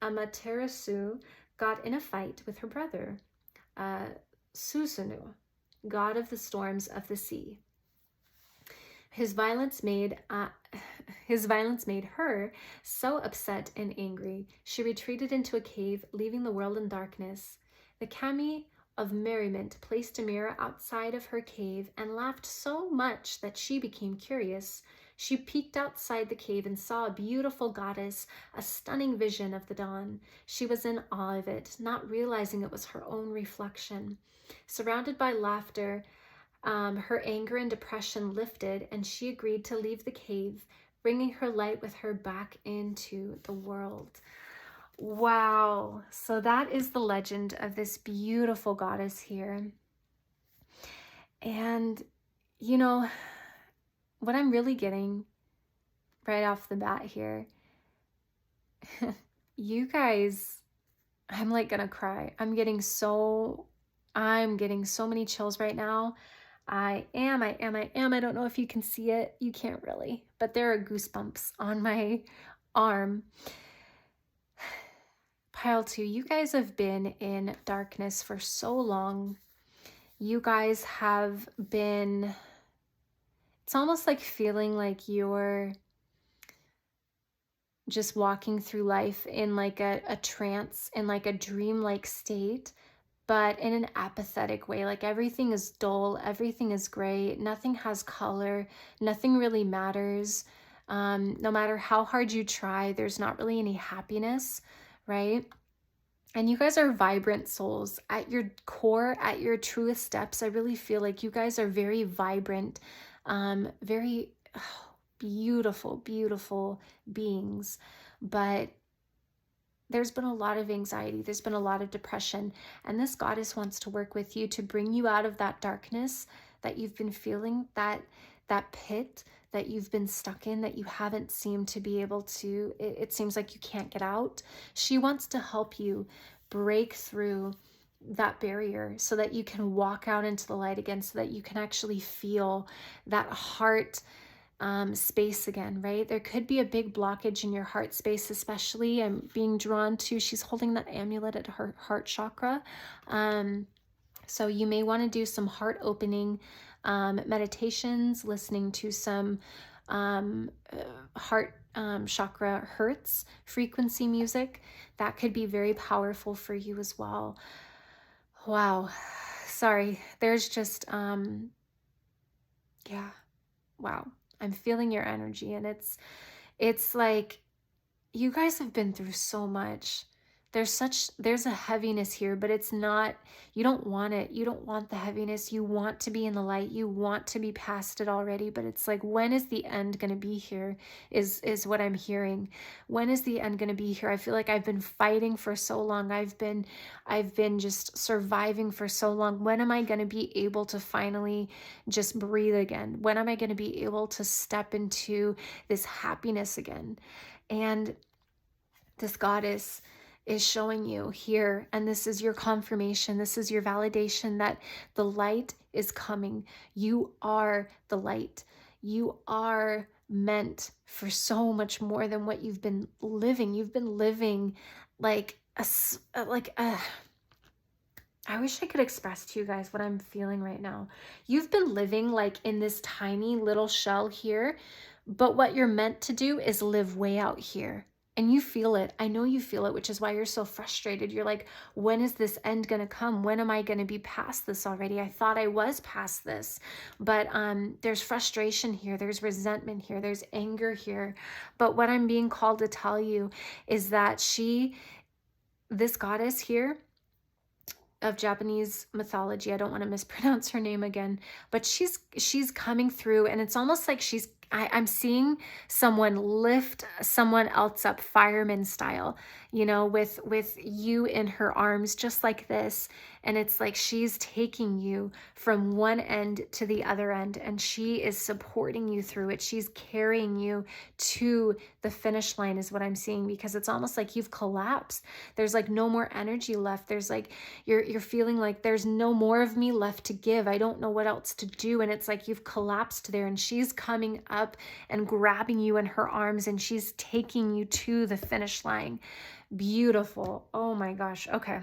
Amaterasu got in a fight with her brother, Susanoo, god of the storms of the sea. His violence made her so upset and angry, she retreated into a cave, leaving the world in darkness. The kami of merriment placed a mirror outside of her cave and laughed so much that she became curious. She peeked outside the cave and saw a beautiful goddess, a stunning vision of the dawn. She was in awe of it, not realizing it was her own reflection. Surrounded by laughter, her anger and depression lifted, and she agreed to leave the cave, bringing her light with her back into the world. Wow. So that is the legend of this beautiful goddess here. And, you know, what I'm really getting right off the bat here, you guys, I'm like gonna cry. I'm getting so many chills right now. I am. I don't know if you can see it. You can't really, but there are goosebumps on my arm. Pile 2, you guys have been in darkness for so long. You guys have been, it's almost like feeling like you're just walking through life in like a trance, in like a dreamlike state, but in an apathetic way. Like everything is dull, everything is gray, nothing has color, nothing really matters. No matter how hard you try, there's not really any happiness, right? And you guys are vibrant souls. At your core, at your truest depths, I really feel like you guys are very vibrant, very beautiful, beautiful beings. But there's been a lot of anxiety, there's been a lot of depression, and this goddess wants to work with you to bring you out of that darkness that you've been feeling, that pit that you've been stuck in, that you haven't seemed to be able to, it seems like you can't get out. She wants to help you break through that barrier so that you can walk out into the light again, so that you can actually feel that heart space again, right? There could be a big blockage in your heart space, especially. I'm being drawn to, she's holding that amulet at her heart chakra. So you may want to do some heart opening meditations, listening to some heart chakra hertz frequency music. That could be very powerful for you as well. Wow. Sorry. There's just, yeah. Wow. I'm feeling your energy, and it's like you guys have been through so much. There's a heaviness here, but it's not, you don't want it. You don't want the heaviness. You want to be in the light. You want to be past it already, but it's like, when is the end going to be here is what I'm hearing. When is the end going to be here? I feel like I've been fighting for so long. I've been just surviving for so long. When am I going to be able to finally just breathe again? When am I going to be able to step into this happiness again? And this goddess is showing you here, and this is your confirmation, this is your validation that the light is coming. You are the light. you are meant for so much more than what you've been living. You've been living like I wish I could express to you guys what I'm feeling right now. You've been living like in this tiny little shell here, but what you're meant to do is live way out here. And you feel it. I know you feel it, which is why you're so frustrated. You're like, when is this end going to come? When am I going to be past this already? I thought I was past this. But there's frustration here. There's resentment here. There's anger here. But what I'm being called to tell you is that this goddess here, of Japanese mythology, I don't want to mispronounce her name again, but she's coming through, and it's almost like I'm seeing someone lift someone else up, fireman style, you know, with you in her arms, just like this. And it's like she's taking you from one end to the other end, and she is supporting you through it. She's carrying you to the finish line is what I'm seeing, because it's almost like you've collapsed. There's like no more energy left. There's like, you're feeling like there's no more of me left to give. I don't know what else to do. And it's like you've collapsed there, and she's coming up and grabbing you in her arms, and she's taking you to the finish line. Beautiful. Oh my gosh. Okay.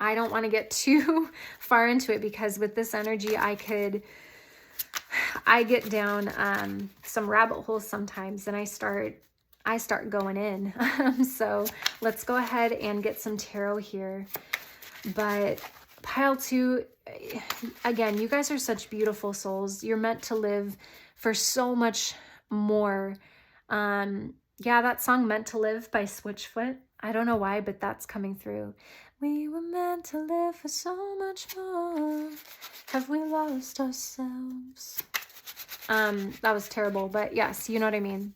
I don't want to get too far into it, because with this energy, I get down some rabbit holes sometimes, and I start going in. So let's go ahead and get some tarot here. But pile 2, again, you guys are such beautiful souls. You're meant to live for so much more. Yeah, that song Meant to Live by Switchfoot. I don't know why, but that's coming through. We were meant to live for so much more. Have we lost ourselves? That was terrible, but yes, you know what I mean.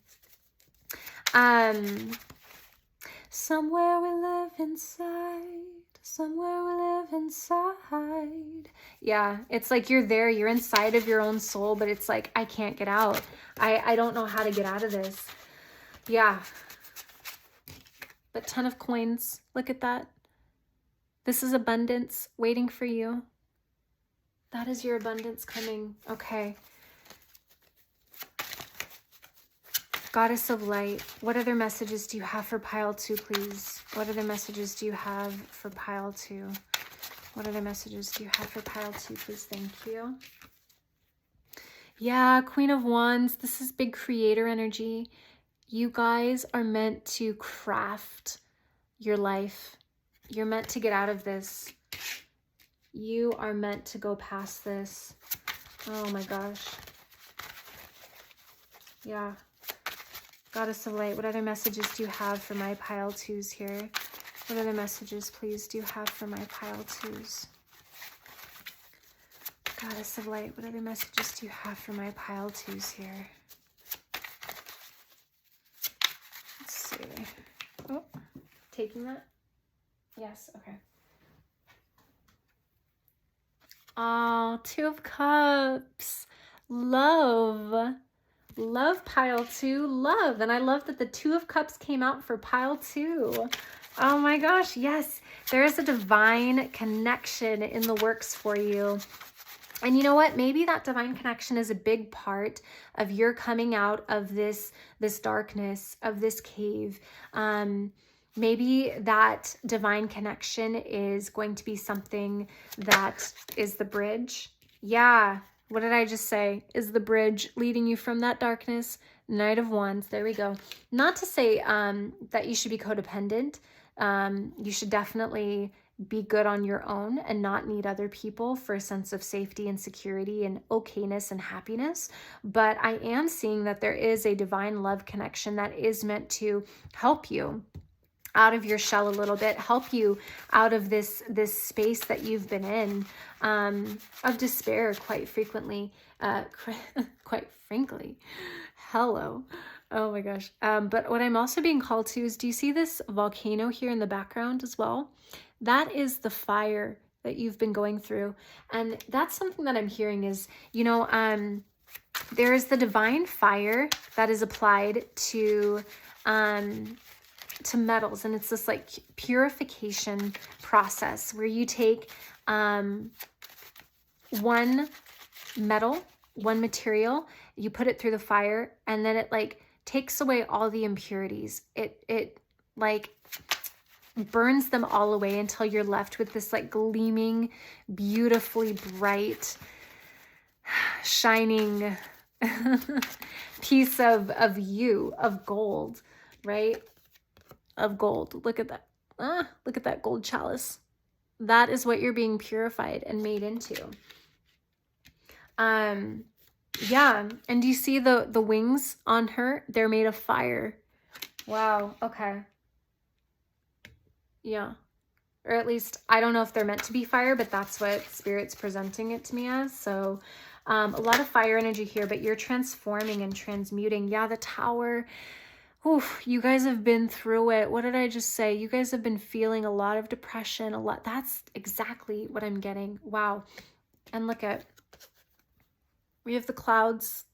Somewhere we live inside. Somewhere we live inside. Yeah, it's like you're there. You're inside of your own soul, but it's like, I can't get out. I don't know how to get out of this. Yeah. But 10 of coins. Look at that. This is abundance waiting for you. That is your abundance coming. Okay. Goddess of Light, what other messages do you have for pile 2, please? What other messages do you have for pile 2? What other messages do you have for pile 2, please? Thank you. Yeah, Queen of Wands, this is big creator energy. You guys are meant to craft your life. You're meant to get out of this. You are meant to go past this. Oh my gosh. Yeah. Goddess of Light, what other messages do you have for my pile 2s here? What other messages, please, do you have for my pile 2s? Goddess of Light, what other messages do you have for my pile 2s here? Let's see. Oh, taking that? Yes, okay. Oh, 2 of Cups. Love. Love pile 2. Love. And I love that the 2 of Cups came out for pile 2. Oh my gosh. Yes. There is a divine connection in the works for you. And you know what? Maybe that divine connection is a big part of your coming out of this darkness, of this cave. Maybe that divine connection is going to be something that is the bridge. Yeah. What did I just say? Is the bridge leading you from that darkness? Knight of Wands. There we go. Not to say that you should be codependent. You should definitely be good on your own and not need other people for a sense of safety and security and okayness and happiness. But I am seeing that there is a divine love connection that is meant to help you out of your shell a little bit, help you out of this space that you've been in, of despair quite frequently, quite frankly. Hello. Oh my gosh. But what I'm also being called to is, do you see this volcano here in the background as well? That is the fire that you've been going through. And that's something that I'm hearing is, you know, there is the divine fire that is applied to metals, and it's this like purification process where you take one metal one material, you put it through the fire, and then it like takes away all the impurities. It like burns them all away until you're left with this like gleaming, beautifully bright, shining piece of you, of gold, right? Of gold. Look at that. Look at that gold chalice. That is what you're being purified and made into. Yeah. And do you see the wings on her? They're made of fire. Wow. Okay. Yeah. Or at least, I don't know if they're meant to be fire, but that's what Spirit's presenting it to me as. So a lot of fire energy here, but you're transforming and transmuting. Yeah, the Tower. Oof, you guys have been through it. What did I just say? You guys have been feeling a lot of depression, a lot. That's exactly what I'm getting. Wow. And look at, we have the clouds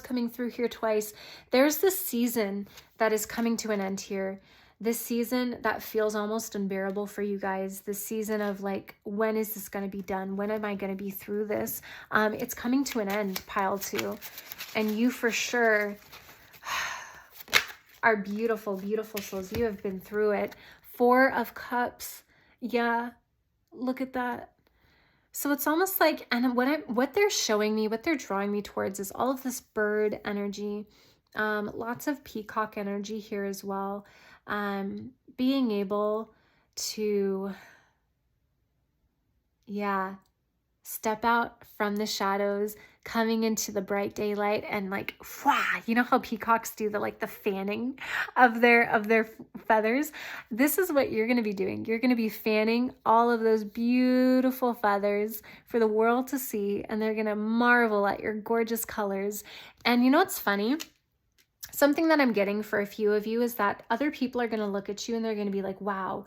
coming through here twice. There's this season that is coming to an end here. This season that feels almost unbearable for you guys. This season of like, when is this going to be done? When am I going to be through this? It's coming to an end, pile 2. And you for sure are beautiful, beautiful souls. You have been through it. 4 of Cups. Yeah, look at that. So it's almost like, and what they're showing me, what they're drawing me towards is all of this bird energy, lots of peacock energy here as well. Being able to, yeah, step out from the shadows, coming into the bright daylight, and like, you know how peacocks do the like the fanning of their feathers? This is what you're going to be doing. You're going to be fanning all of those beautiful feathers for the world to see, and they're going to marvel at your gorgeous colors. And you know what's funny? Something that I'm getting for a few of you is that other people are going to look at you and they're going to be like, wow,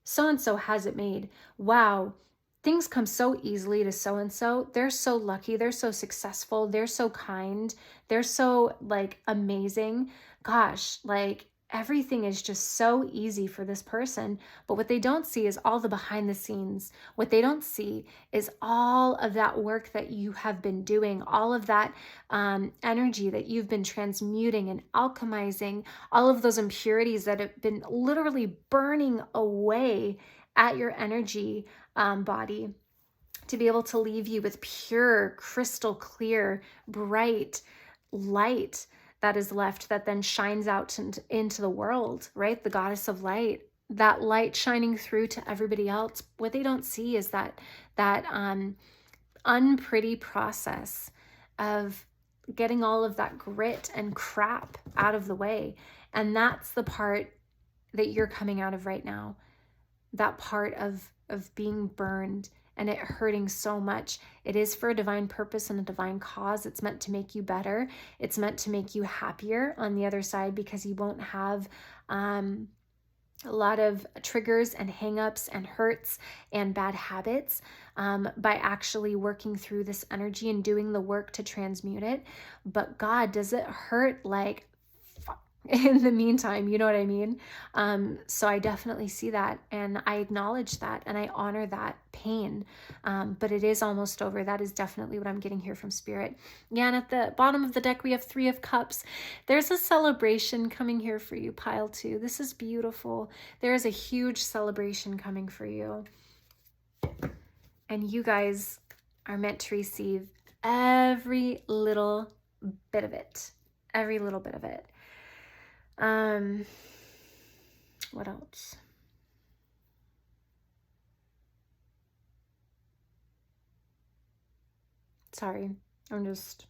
so-and-so has it made. Wow, things come so easily to so-and-so. They're so lucky. They're so successful. They're so kind. They're so like amazing. Gosh, like everything is just so easy for this person. But what they don't see is all the behind the scenes. What they don't see is all of that work that you have been doing, all of that energy that you've been transmuting and alchemizing, all of those impurities that have been literally burning away at your energy body, to be able to leave you with pure, crystal clear, bright light that is left, that then shines out into the world, right? The goddess of light, that light shining through to everybody else. What they don't see is that unpretty process of getting all of that grit and crap out of the way. And that's the part that you're coming out of right now. That part of being burned and it hurting so much. It is for a divine purpose and a divine cause. It's meant to make you better. It's meant to make you happier on the other side, because you won't have a lot of triggers and hangups and hurts and bad habits by actually working through this energy and doing the work to transmute it. But God, does it hurt like in the meantime, you know what I mean? So I definitely see that, and I acknowledge that, and I honor that pain, but it is almost over. That is definitely what I'm getting here from Spirit. Yeah, and at the bottom of the deck, we have 3 of Cups. There's a celebration coming here for you, pile 2. This is beautiful. There is a huge celebration coming for you, and you guys are meant to receive every little bit of it. Every little bit of it. What else? Sorry, I'm just...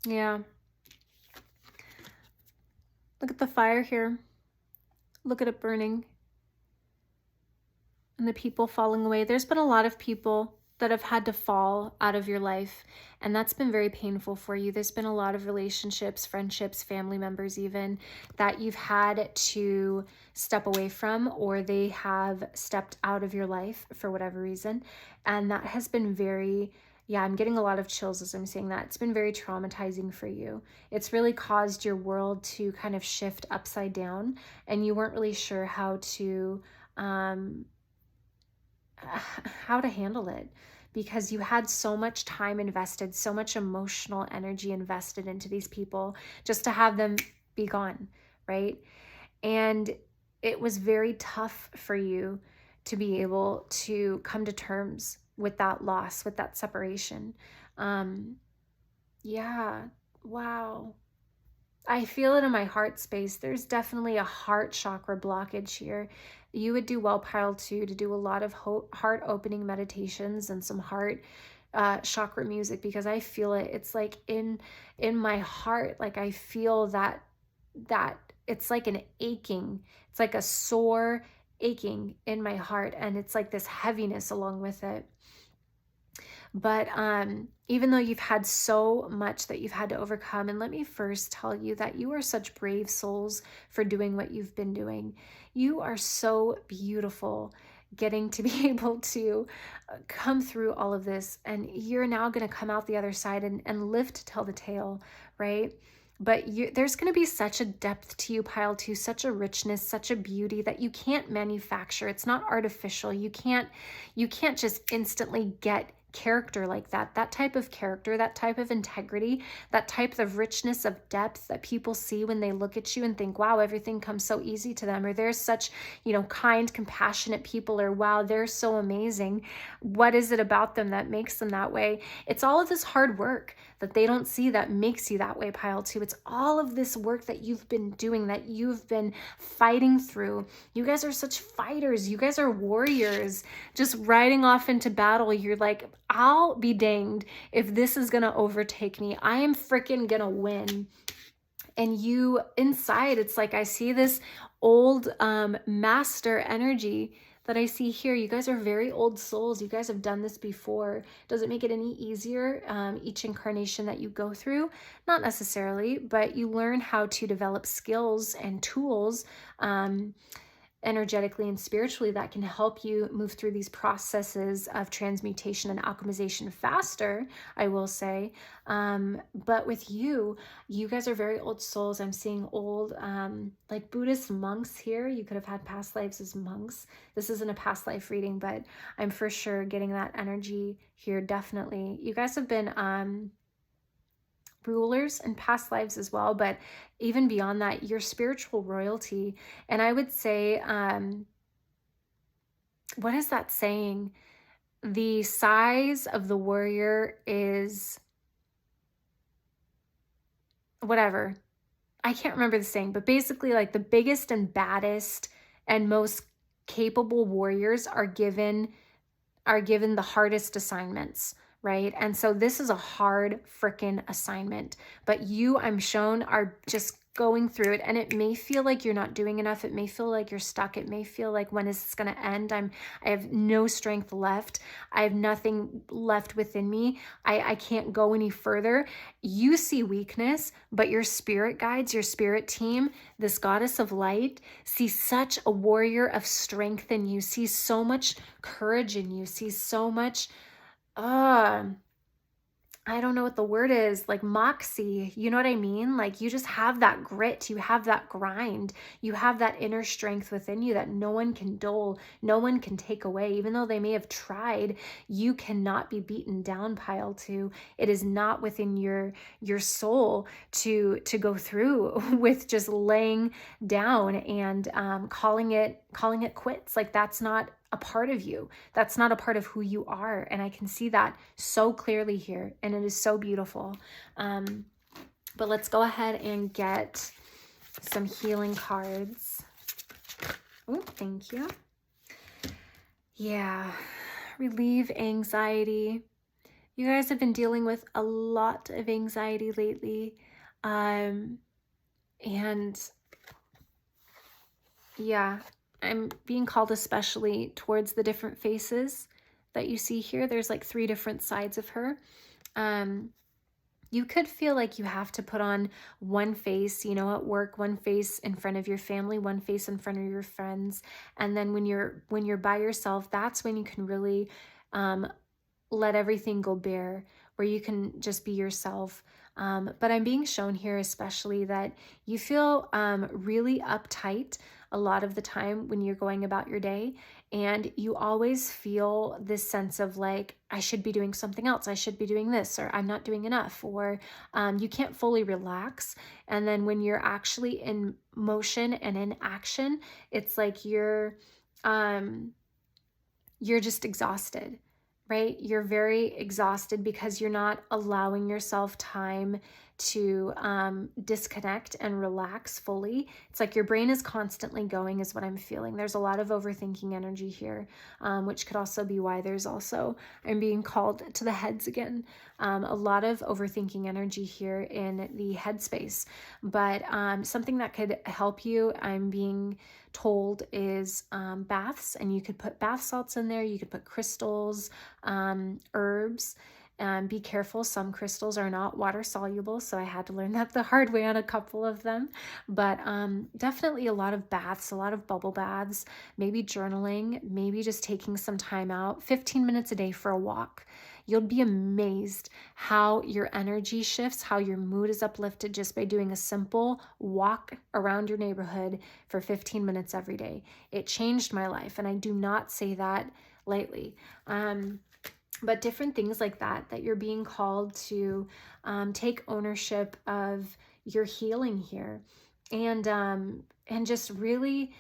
Yeah. Look at the fire here. Look at it burning. And the people falling away. There's been a lot of people that have had to fall out of your life, and that's been very painful for you. There's been a lot of relationships, friendships, family members even, that you've had to step away from, or they have stepped out of your life for whatever reason. And that has been very Yeah, I'm getting a lot of chills as I'm saying that. It's been very traumatizing for you. It's really caused your world to kind of shift upside down, and you weren't really sure um, how to handle it because you had so much time invested, so much emotional energy invested into these people just to have them be gone, right? And it was very tough for you to be able to come to terms with that loss, with that separation. Um, yeah, wow. I feel it in my heart space. There's definitely a heart chakra blockage here. You would do well, pile two, to do a lot of heart opening meditations and some heart chakra music because I feel it. It's like in my heart, like I feel that it's like an aching. It's like a sore aching in my heart, and it's like this heaviness along with it. But even though you've had so much that you've had to overcome, and let me first tell you that you are such brave souls for doing what you've been doing. You are so beautiful getting to be able to come through all of this, and you're now going to come out the other side and live to tell the tale, right? But there's going to be such a depth to you, pile two, such a richness, such a beauty that you can't manufacture. It's not artificial. You can't just instantly get character like that type of character, that type of integrity, that type of richness of depth that people see when they look at you and think, wow, everything comes so easy to them, or they're such, kind, compassionate people, or wow, they're so amazing. What is it about them that makes them that way? It's all of this hard work that they don't see that makes you that way, pile two. It's all of this work that you've been doing, that you've been fighting through. You guys are such fighters. You guys are warriors. Just riding off into battle, you're like, I'll be danged if this is gonna overtake me. I am freaking gonna win. And you inside, it's like I see this old master energy that I see here. You guys are very old souls. You guys have done this before. Does it make it any easier each incarnation that you go through? Not necessarily, but you learn how to develop skills and tools energetically and spiritually that can help you move through these processes of transmutation and alchemization faster, I will say. But with you guys are very old souls. I'm seeing old, like Buddhist monks here. You could have had past lives as monks. This isn't a past life reading, but I'm for sure getting that energy here. Definitely. You guys have been, rulers in past lives as well, but even beyond that, you're spiritual royalty. And I would say, what is that saying? The size of the warrior is whatever. I can't remember the saying, but basically, like the biggest and baddest and most capable warriors are given the hardest assignments, right? And so this is a hard freaking assignment, but you, I'm shown, are just going through it, and it may feel like you're not doing enough. It may feel like you're stuck. It may feel like, when is this going to end? I have no strength left. I have nothing left within me. I can't go any further. You see weakness, but your spirit guides, your spirit team, this goddess of light, sees such a warrior of strength in you, sees so much courage in you, sees so much, I don't know what the word is, like moxie, you know what I mean? Like you just have that grit, you have that grind, you have that inner strength within you that no one can dull, no one can take away. Even though they may have tried, you cannot be beaten down, pile two. It is not within your soul to go through with just laying down and calling it quits. Like that's not a part of you. That's not a part of who you are. And I can see that so clearly here. And it is so beautiful. But let's go ahead and get some healing cards. Oh, thank you. Yeah. Relieve anxiety. You guys have been dealing with a lot of anxiety lately. And yeah, I'm being called especially towards the different faces that you see here. There's like 3 different sides of her. You could feel like you have to put on one face, at work, one face in front of your family, one face in front of your friends. And then when you're by yourself, that's when you can really let everything go bare, where you can just be yourself. But I'm being shown here especially that you feel really uptight a lot of the time when you're going about your day, and you always feel this sense of like, I should be doing something else, I should be doing this, or I'm not doing enough, or you can't fully relax. And then when you're actually in motion and in action, it's like you're just exhausted, right? You're very exhausted because you're not allowing yourself time to disconnect and relax fully. It's like your brain is constantly going, is what I'm feeling. There's a lot of overthinking energy here, which could also be why there's also, I'm being called to the heads again. A lot of overthinking energy here in the headspace. But something that could help you, I'm being told, is baths. And you could put bath salts in there. You could put crystals, herbs. Be careful, some crystals are not water soluble, so I had to learn that the hard way on a couple of them. But definitely a lot of baths, a lot of bubble baths, maybe journaling, maybe just taking some time out, 15 minutes a day for a walk. You'll be amazed how your energy shifts, how your mood is uplifted just by doing a simple walk around your neighborhood for 15 minutes every day. It changed my life, and I do not say that lightly. But different things like that, that you're being called to take ownership of your healing here, and just really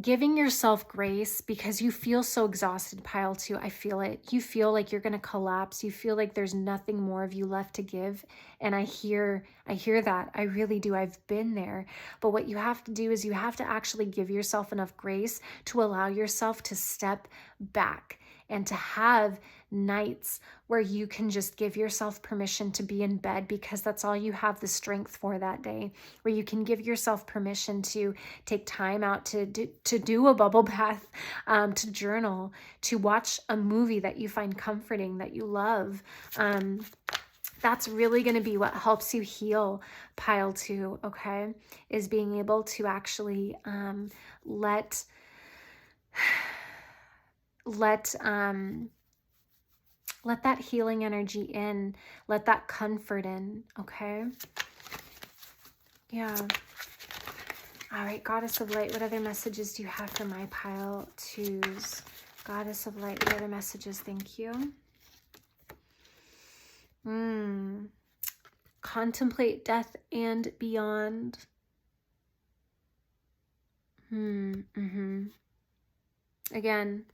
giving yourself grace, because you feel so exhausted, pile 2. I feel it. You feel like you're going to collapse. You feel like there's nothing more of you left to give. And I hear that. I really do. I've been there. But what you have to do is you have to actually give yourself enough grace to allow yourself to step back and to have nights where you can just give yourself permission to be in bed, because that's all you have the strength for that day, where you can give yourself permission to take time out to do a bubble bath, to journal, to watch a movie that you find comforting, that you love. That's really going to be what helps you heal, pile 2, okay? Is being able to actually let that healing energy in, let that comfort in, okay? Yeah. All right, Goddess of Light, what other messages do you have for my pile 2s? Goddess of Light, what other messages? Thank you. Contemplate death and beyond. Again,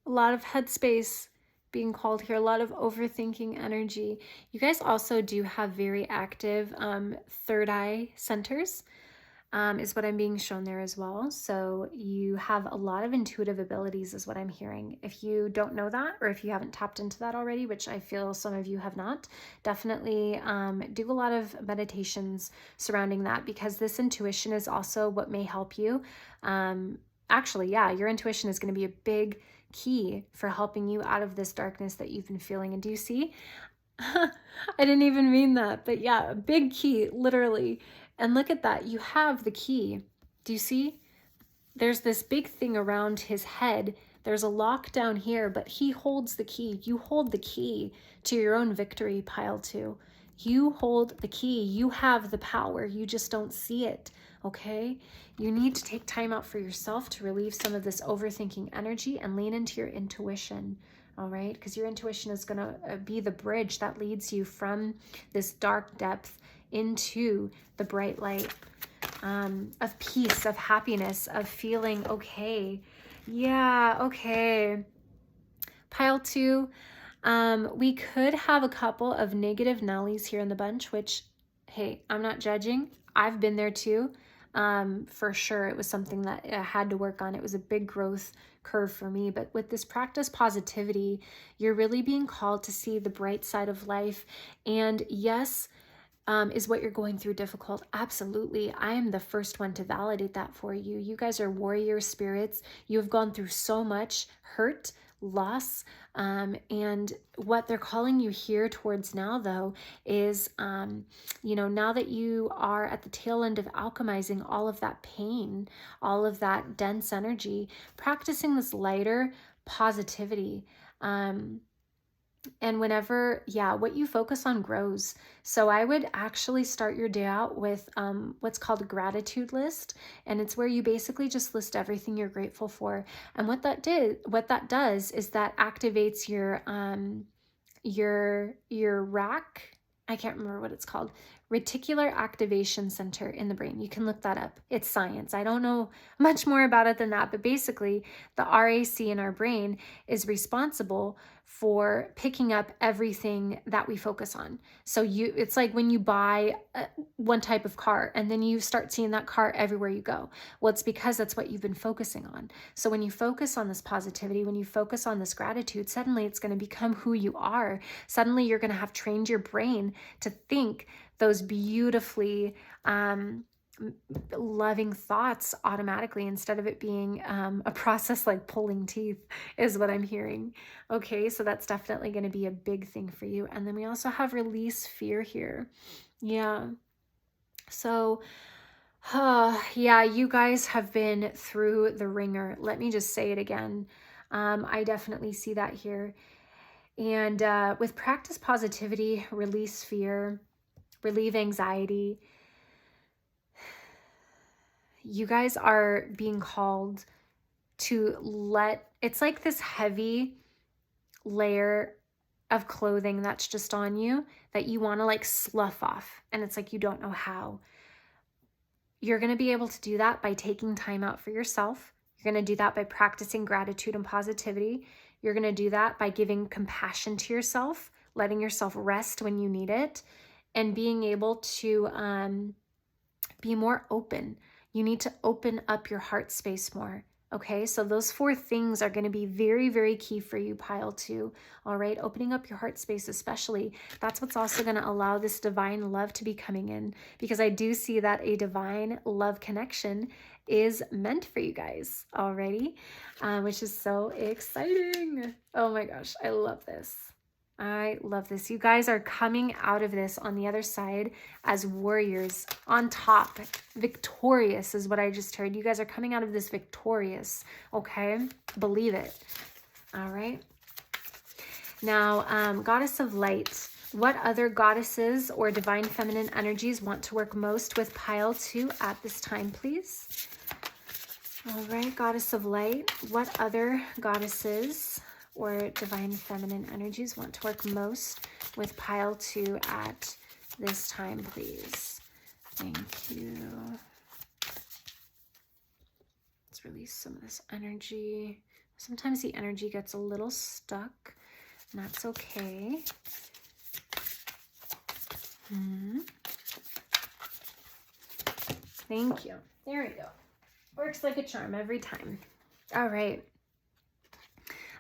a lot of headspace being called here, a lot of overthinking energy. You guys also do have very active third eye centers, is what I'm being shown there as well. So you have a lot of intuitive abilities, is what I'm hearing. If you don't know that, or if you haven't tapped into that already, which I feel some of you have not, definitely do a lot of meditations surrounding that, because this intuition is also what may help you. Actually, yeah, your intuition is going to be a big key for helping you out of this darkness that you've been feeling. And do you see? I didn't even mean that, but yeah, a big key, literally. And look at that. You have the key. Do you see? There's this big thing around his head. There's a lock down here, but he holds the key. You hold the key to your own victory, pile 2. You hold the key. You have the power. You just don't see it, okay? You need to take time out for yourself to relieve some of this overthinking energy and lean into your intuition, all right? Because your intuition is going to be the bridge that leads you from this dark depth into the bright light of peace, of happiness, of feeling okay. Yeah, okay. Pile 2, we could have a couple of negative Nellies here in the bunch, which, hey, I'm not judging. I've been there too. For sure, it was something that I had to work on. It was a big growth curve for me. But with this practice positivity, you're really being called to see the bright side of life. And yes, is what you're going through difficult? Absolutely. I am the first one to validate that for you. You guys are warrior spirits. You have gone through so much hurt, loss, and what they're calling you here towards now, though, is, now that you are at the tail end of alchemizing all of that pain, all of that dense energy, practicing this lighter positivity, And whenever, yeah, what you focus on grows. So I would actually start your day out with what's called a gratitude list. And it's where you basically just list everything you're grateful for. And what that does is that activates your rack, I can't remember what it's called, reticular activation center in the brain. You can look that up. It's science. I don't know much more about it than that, but basically the RAC in our brain is responsible for picking up everything that we focus on. So it's like when you buy one type of car and then you start seeing that car everywhere you go. Well, it's because that's what you've been focusing on. So when you focus on this positivity, when you focus on this gratitude, suddenly it's going to become who you are. Suddenly you're going to have trained your brain to think those beautifully loving thoughts automatically, instead of it being a process like pulling teeth, is what I'm hearing. Okay, so that's definitely going to be a big thing for you. And then we also have release fear here. Yeah. So, yeah, you guys have been through the ringer. Let me just say it again. I definitely see that here. And with practice positivity, release fear, relieve anxiety, you guys are being called to it's like this heavy layer of clothing that's just on you that you want to like slough off. And it's like you don't know how. You're going to be able to do that by taking time out for yourself. You're going to do that by practicing gratitude and positivity. You're going to do that by giving compassion to yourself, letting yourself rest when you need it, and being able to be more open. You need to open up your heart space more. Okay, so those 4 things are going to be very, very key for you, pile 2. All right, opening up your heart space especially. That's what's also going to allow this divine love to be coming in, because I do see that a divine love connection is meant for you guys already, which is so exciting. Oh my gosh, I love this. I love this. You guys are coming out of this on the other side as warriors on top. Victorious is what I just heard. You guys are coming out of this victorious. Okay? Believe it. All right. Now, Goddess of Light. What other goddesses or divine feminine energies want to work most with pile 2 at this time, please? All right, Goddess of Light. What other goddesses or divine feminine energies want to work most with pile 2 at this time, please? Thank you. Let's release some of this energy. Sometimes the energy gets a little stuck, and that's okay. Thank you. There we go. Works like a charm every time. All right.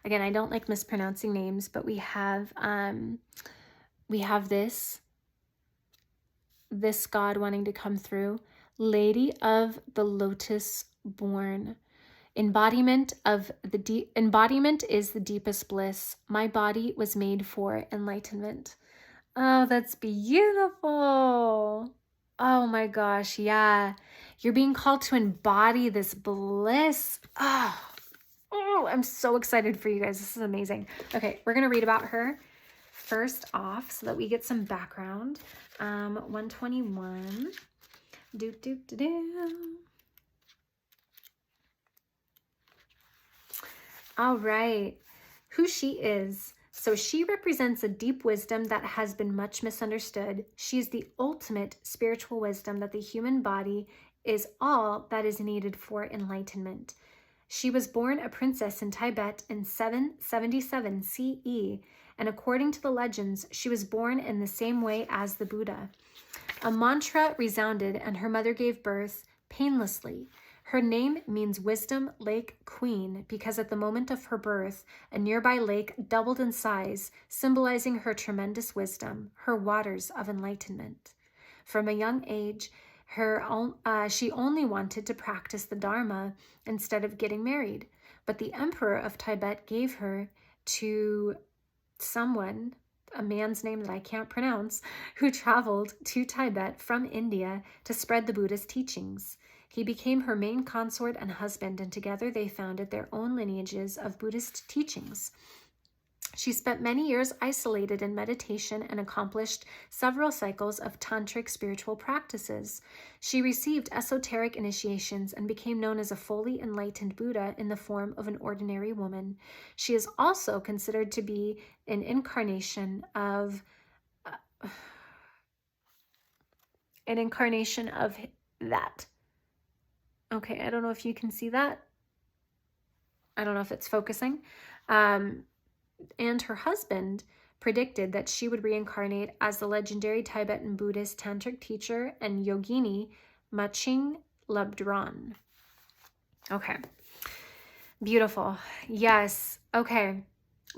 Again, I don't like mispronouncing names, but we have this god wanting to come through. Lady of the Lotus Born. Embodiment is the deepest bliss. My body was made for enlightenment. Oh, that's beautiful. Oh my gosh, yeah. You're being called to embody this bliss. Oh, I'm so excited for you guys. This is amazing. Okay, we're going to read about her first off so that we get some background. 121. All right. Who she is. So she represents a deep wisdom that has been much misunderstood. She is the ultimate spiritual wisdom that the human body is all that is needed for enlightenment. She was born a princess in Tibet in 777 CE, and according to the legends, she was born in the same way as the Buddha. A mantra resounded, and her mother gave birth painlessly. Her name means Wisdom Lake Queen because at the moment of her birth, a nearby lake doubled in size, symbolizing her tremendous wisdom, her waters of enlightenment. From a young age, she only wanted to practice the Dharma instead of getting married. But the emperor of Tibet gave her to someone, a man's name that I can't pronounce, who traveled to Tibet from India to spread the Buddha's teachings. He became her main consort and husband, and together they founded their own lineages of Buddhist teachings. She spent many years isolated in meditation and accomplished several cycles of tantric spiritual practices. She received esoteric initiations and became known as a fully enlightened Buddha in the form of an ordinary woman. She is also considered to be an incarnation of that. Okay, I don't know if you can see that. I don't know if it's focusing. And her husband predicted that she would reincarnate as the legendary Tibetan Buddhist tantric teacher and yogini Maching Labdron. Okay. Beautiful. Yes. Okay.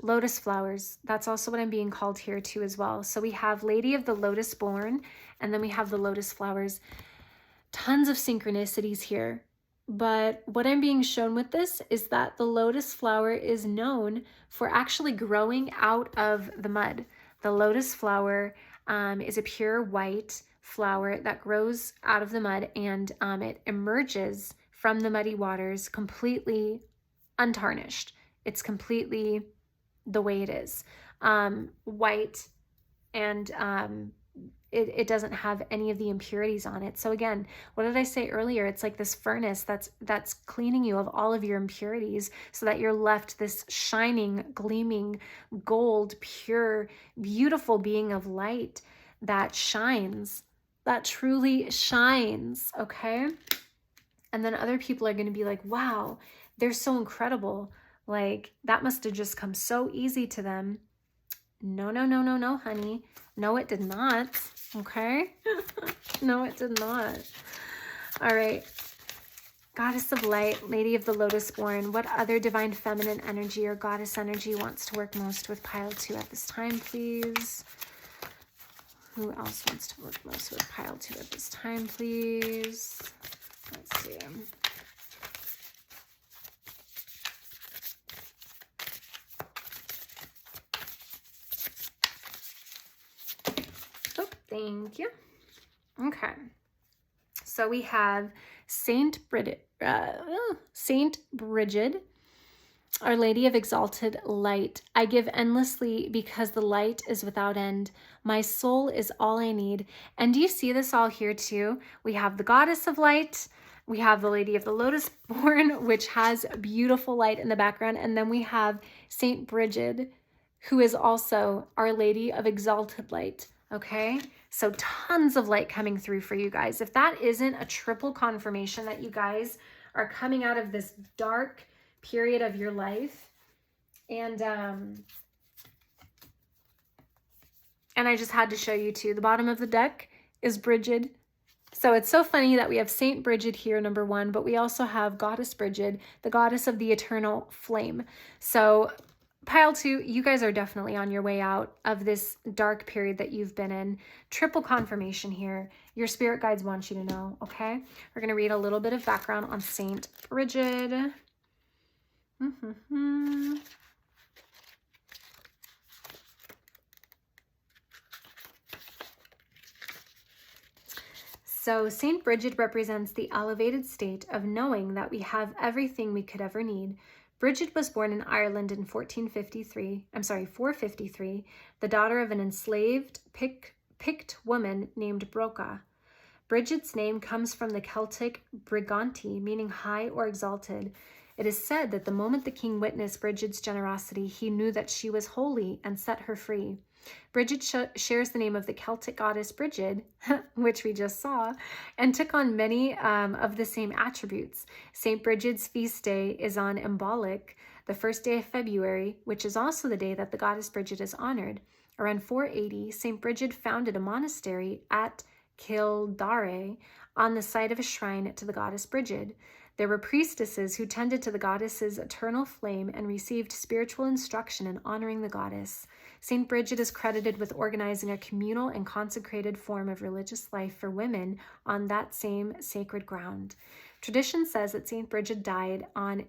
Lotus flowers. That's also what I'm being called here too as well. So we have Lady of the Lotus Born, and then we have the lotus flowers. Tons of synchronicities here. But what I'm being shown with this is that the lotus flower is known for actually growing out of the mud. The lotus flower is a pure white flower that grows out of the mud, and it emerges from the muddy waters completely untarnished. It's completely the way it is, white, and it doesn't have any of the impurities on it. So again, what did I say earlier? It's like this furnace that's cleaning you of all of your impurities so that you're left this shining, gleaming, gold, pure, beautiful being of light that shines, that truly shines, okay? And then other people are going to be like, wow, they're so incredible. Like, that must have just come so easy to them. No, no, no, no, no, honey. No, it did not. Okay? No, it did not. All right. Goddess of Light, Lady of the Lotus Born, what other divine feminine energy or goddess energy wants to work most with pile 2 at this time, please? Who else wants to work most with pile 2 at this time, please? Let's see. Thank you. Okay. So we have Saint Bridget, Our Lady of Exalted Light. I give endlessly because the light is without end. My soul is all I need. And do you see this all here too? We have the Goddess of Light. We have the Lady of the Lotus Born, which has beautiful light in the background. And then we have Saint Bridget, who is also Our Lady of Exalted Light. Okay, so tons of light coming through for you guys. If that isn't a triple confirmation that you guys are coming out of this dark period of your life, and I just had to show you too, the bottom of the deck is Bridget. So it's so funny that we have Saint Bridget here, number 1, but we also have Goddess Bridget, the goddess of the eternal flame. So pile 2, you guys are definitely on your way out of this dark period that you've been in. Triple confirmation here. Your spirit guides want you to know, okay? We're going to read a little bit of background on Saint Bridget. So Saint Bridget represents the elevated state of knowing that we have everything we could ever need. Bridget was born in Ireland in 453, the daughter of an enslaved Pict woman named Broca. Bridget's name comes from the Celtic briganti, meaning high or exalted. It is said that the moment the king witnessed Bridget's generosity, he knew that she was holy and set her free. Bridget shares the name of the Celtic goddess Bridget, which we just saw, and took on many of the same attributes. St. Bridget's feast day is on Imbolc, the first day of February, which is also the day that the goddess Bridget is honored. Around 480, St. Bridget founded a monastery at Kildare on the site of a shrine to the goddess Bridget. There were priestesses who tended to the goddess's eternal flame and received spiritual instruction in honoring the goddess. St. Bridget is credited with organizing a communal and consecrated form of religious life for women on that same sacred ground. Tradition says that St. Bridget died on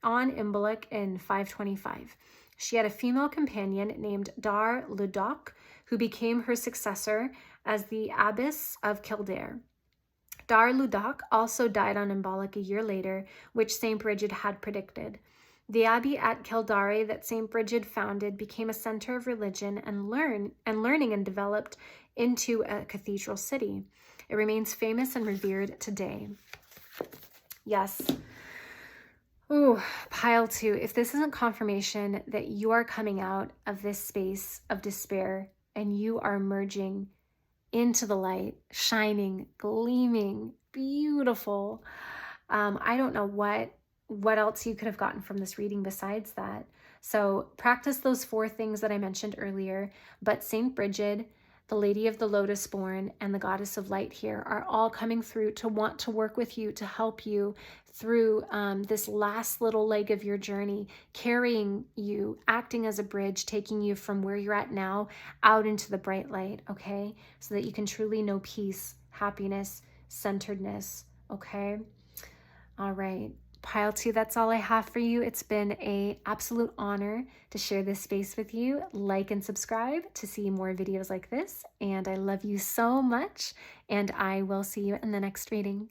Imbolc in 525. She had a female companion named Dar Ludoc, who became her successor as the abbess of Kildare. Dar Ludoc also died on Imbolc a year later, which St. Bridget had predicted. The abbey at Kildare that St. Bridget founded became a center of religion and learning and developed into a cathedral city. It remains famous and revered today. Yes. Ooh, pile 2. If this isn't confirmation that you are coming out of this space of despair and you are merging into the light, shining, gleaming, beautiful. I don't know what else you could have gotten from this reading besides that. So practice those 4 things that I mentioned earlier, but Saint Bridget, the Lady of the Lotus born, and the Goddess of Light here are all coming through to want to work with you, to help you through this last little leg of your journey, carrying you, acting as a bridge, taking you from where you're at now out into the bright light, okay? So that you can truly know peace, happiness, centeredness, okay? All right. Pile 2, that's all I have for you. It's been an absolute honor to share this space with you. Like and subscribe to see more videos like this. And I love you so much. And I will see you in the next reading.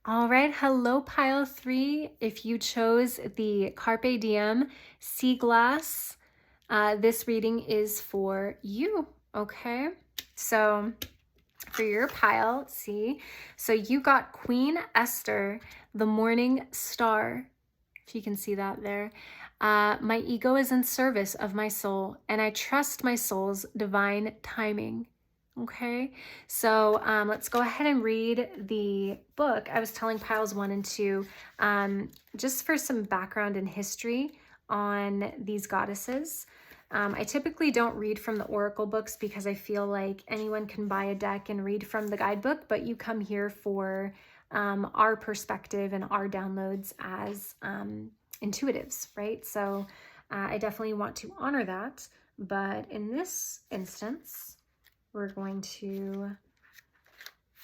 All right. Hello, Pile 3. If you chose the Carpe Diem Sea Glass, this reading is for you. Okay. So for your pile, see, so you got Queen Esther, the morning star, if you can see that there. My ego is in service of my soul, and I trust my soul's divine timing. Okay, so let's go ahead and read the book. I was telling piles 1 and 2, just for some background and history on these goddesses. I typically don't read from the oracle books because I feel like anyone can buy a deck and read from the guidebook, but you come here for our perspective and our downloads as intuitives, right? So I definitely want to honor that. But in this instance, we're going to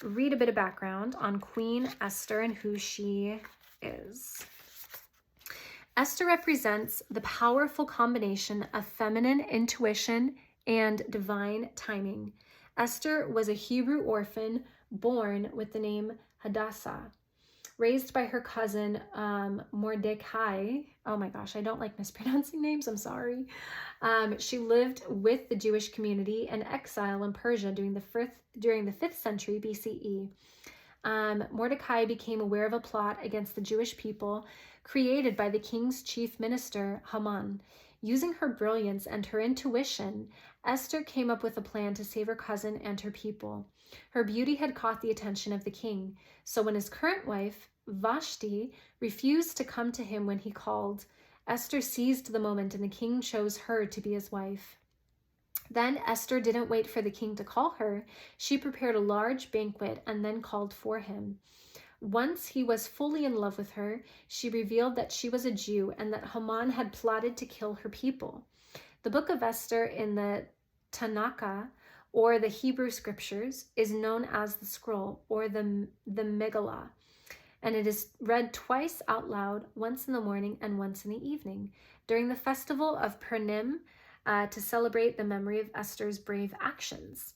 read a bit of background on Queen Esther and who she is. Esther represents the powerful combination of feminine intuition and divine timing. Esther was a Hebrew orphan born with the name Hadassah, raised by her cousin Mordecai. Oh my gosh, I don't like mispronouncing names, I'm sorry. She lived with the Jewish community in exile in Persia during the 5th century BCE. Mordecai became aware of a plot against the Jewish people created by the king's chief minister, Haman. Using her brilliance and her intuition, Esther came up with a plan to save her cousin and her people. Her beauty had caught the attention of the king, so when his current wife, Vashti, refused to come to him when he called, Esther seized the moment and the king chose her to be his wife. Then Esther didn't wait for the king to call her. She prepared a large banquet and then called for him. Once he was fully in love with her, she revealed that she was a Jew and that Haman had plotted to kill her people. The book of Esther in the Tanakh, or the Hebrew scriptures, is known as the scroll, or the Megillah, and it is read twice out loud, once in the morning and once in the evening, during the festival of Purim, to celebrate the memory of Esther's brave actions.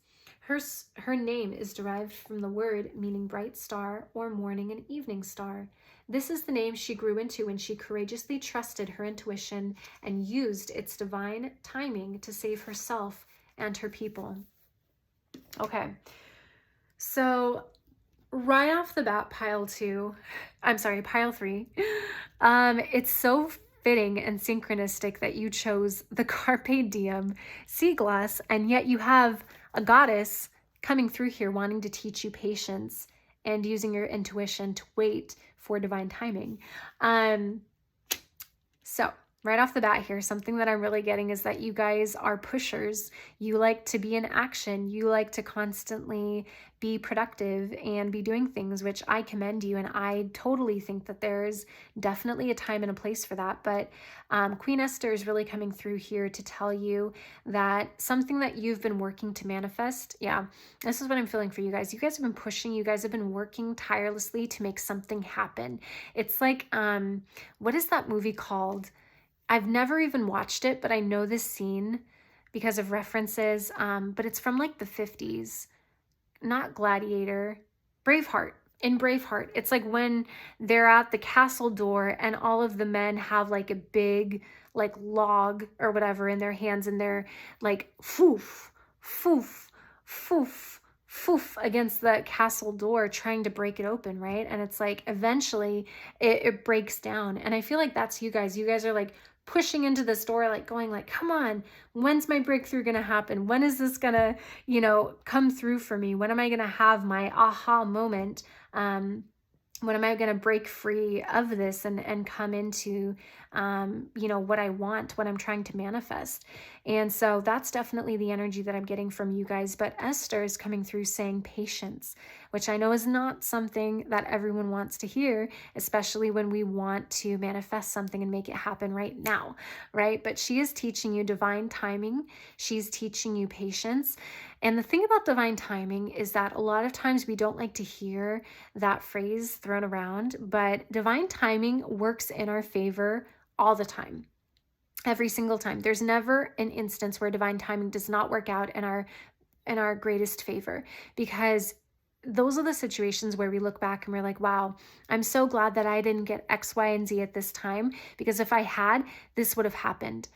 Her name is derived from the word meaning bright star or morning and evening star. This is the name she grew into when she courageously trusted her intuition and used its divine timing to save herself and her people. Okay, so right off the bat, pile 3, it's so fitting and synchronistic that you chose the Carpe Diem sea glass, and yet you have a goddess coming through here wanting to teach you patience and using your intuition to wait for divine timing. So right off the bat here, something that I'm really getting is that you guys are pushers. You like to be in action. You like to constantly be productive and be doing things, which I commend you. And I totally think that there's definitely a time and a place for that. But Queen Esther is really coming through here to tell you that something that you've been working to manifest. Yeah, this is what I'm feeling for you guys. You guys have been pushing. You guys have been working tirelessly to make something happen. It's like, what is that movie called? I've never even watched it, but I know this scene because of references. But it's from like the 50s. Not Gladiator, Braveheart. In Braveheart, it's like when they're at the castle door and all of the men have like a big like log or whatever in their hands, and they're like foof, foof, foof, foof against the castle door trying to break it open, right? And it's like eventually it breaks down. And I feel like that's you guys. You guys are like pushing into this door, like going like, come on, when's my breakthrough gonna happen? When is this gonna, come through for me? When am I gonna have my aha moment? When am I going to break free of this and come into, what I want, what I'm trying to manifest? And so that's definitely the energy that I'm getting from you guys. But Esther is coming through saying patience, which I know is not something that everyone wants to hear, especially when we want to manifest something and make it happen right now, right? But she is teaching you divine timing. She's teaching you patience. And the thing about divine timing is that a lot of times we don't like to hear that phrase thrown around, but divine timing works in our favor all the time. Every single time. There's never an instance where divine timing does not work out in our greatest favor, because those are the situations where we look back and we're like, wow, I'm so glad that I didn't get X, Y, and Z at this time, because if I had, this would have happened.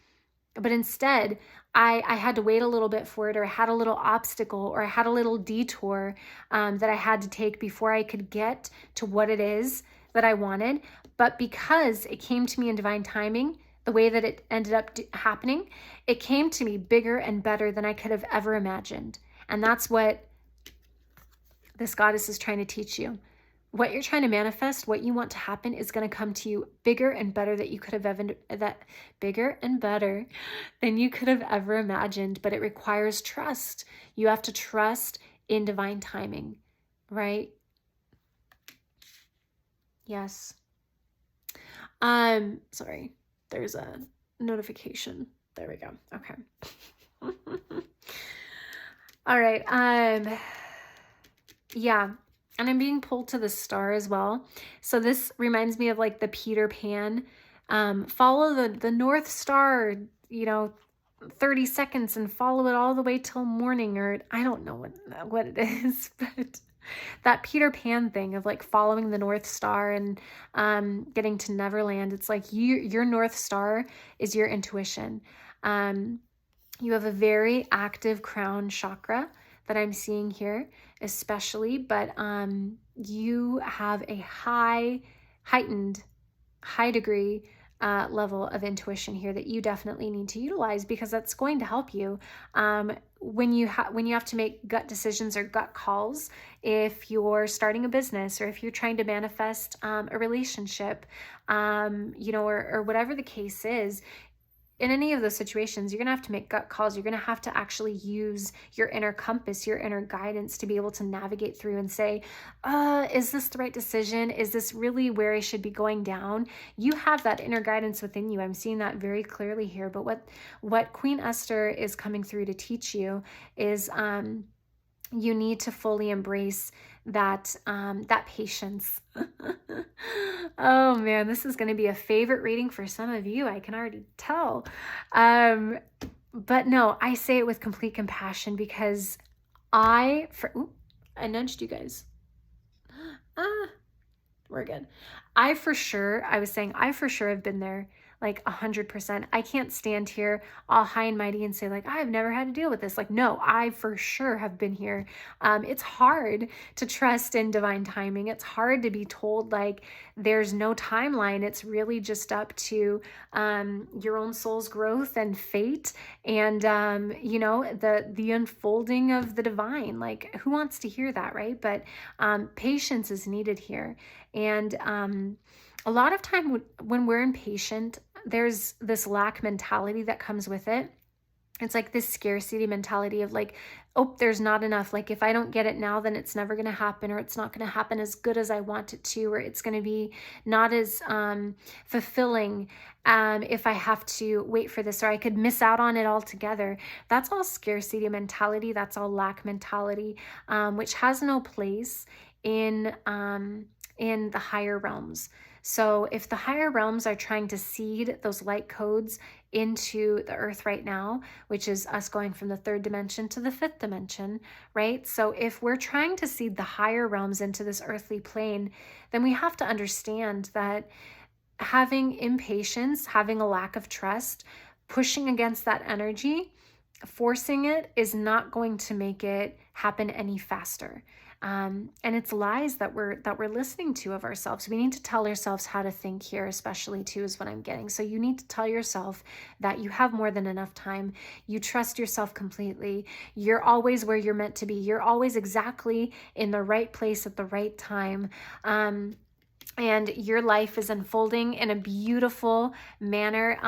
But instead, I had to wait a little bit for it, or I had a little obstacle, or I had a little detour that I had to take before I could get to what it is that I wanted. But because it came to me in divine timing, the way that it ended up happening, it came to me bigger and better than I could have ever imagined. And that's what this goddess is trying to teach you. What you're trying to manifest, what you want to happen, is going to come to you bigger and better that you could have bigger and better than you could have ever imagined. But it requires trust. You have to trust in divine timing, right? Yes. Sorry, there's a notification. There we go. Okay. All right. Yeah. And I'm being pulled to the star as well. So this reminds me of like the Peter Pan, follow the North Star, 30 seconds and follow it all the way till morning, or I don't know what it is, but that Peter Pan thing of like following the North Star and getting to Neverland. It's like your North Star is your intuition. You have a very active crown chakra that I'm seeing here, especially, but you have a heightened degree level of intuition here that you definitely need to utilize, because that's going to help you when you have to make gut decisions or gut calls. If you're starting a business, or if you're trying to manifest a relationship, or whatever the case is. In any of those situations, you're going to have to make gut calls. You're going to have to actually use your inner compass, your inner guidance, to be able to navigate through and say, is this the right decision? Is this really where I should be going down? You have that inner guidance within you. I'm seeing that very clearly here. But what Queen Esther is coming through to teach you is you need to fully embrace that patience. Oh man, this is going to be a favorite reading for some of you. I can already tell. But no, I say it with complete compassion, because I nudged you guys. We're good. I for sure have been there, like 100%. I can't stand here all high and mighty and say like, I've never had to deal with this. Like, no, I for sure have been here. It's hard to trust in divine timing. It's hard to be told like there's no timeline. It's really just up to your own soul's growth and fate, and the unfolding of the divine. Like, who wants to hear that, right? But patience is needed here. And a lot of time when we're impatient, there's this lack mentality that comes with it. It's like this scarcity mentality of like, oh, there's not enough. Like, if I don't get it now, then it's never going to happen, or it's not going to happen as good as I want it to, or it's going to be not as fulfilling if I have to wait for this, or I could miss out on it altogether. That's all scarcity mentality. That's all lack mentality, which has no place in the higher realms. So if the higher realms are trying to seed those light codes into the earth right now, which is us going from the third dimension to the fifth dimension, right? So if we're trying to seed the higher realms into this earthly plane, then we have to understand that having impatience, having a lack of trust, pushing against that energy, forcing it is not going to make it happen any faster. And it's lies that we're listening to of ourselves. We need to tell ourselves how to think here, especially too, is what I'm getting. So you need to tell yourself that you have more than enough time. You trust yourself completely. You're always where you're meant to be. You're always exactly in the right place at the right time. And your life is unfolding in a beautiful manner,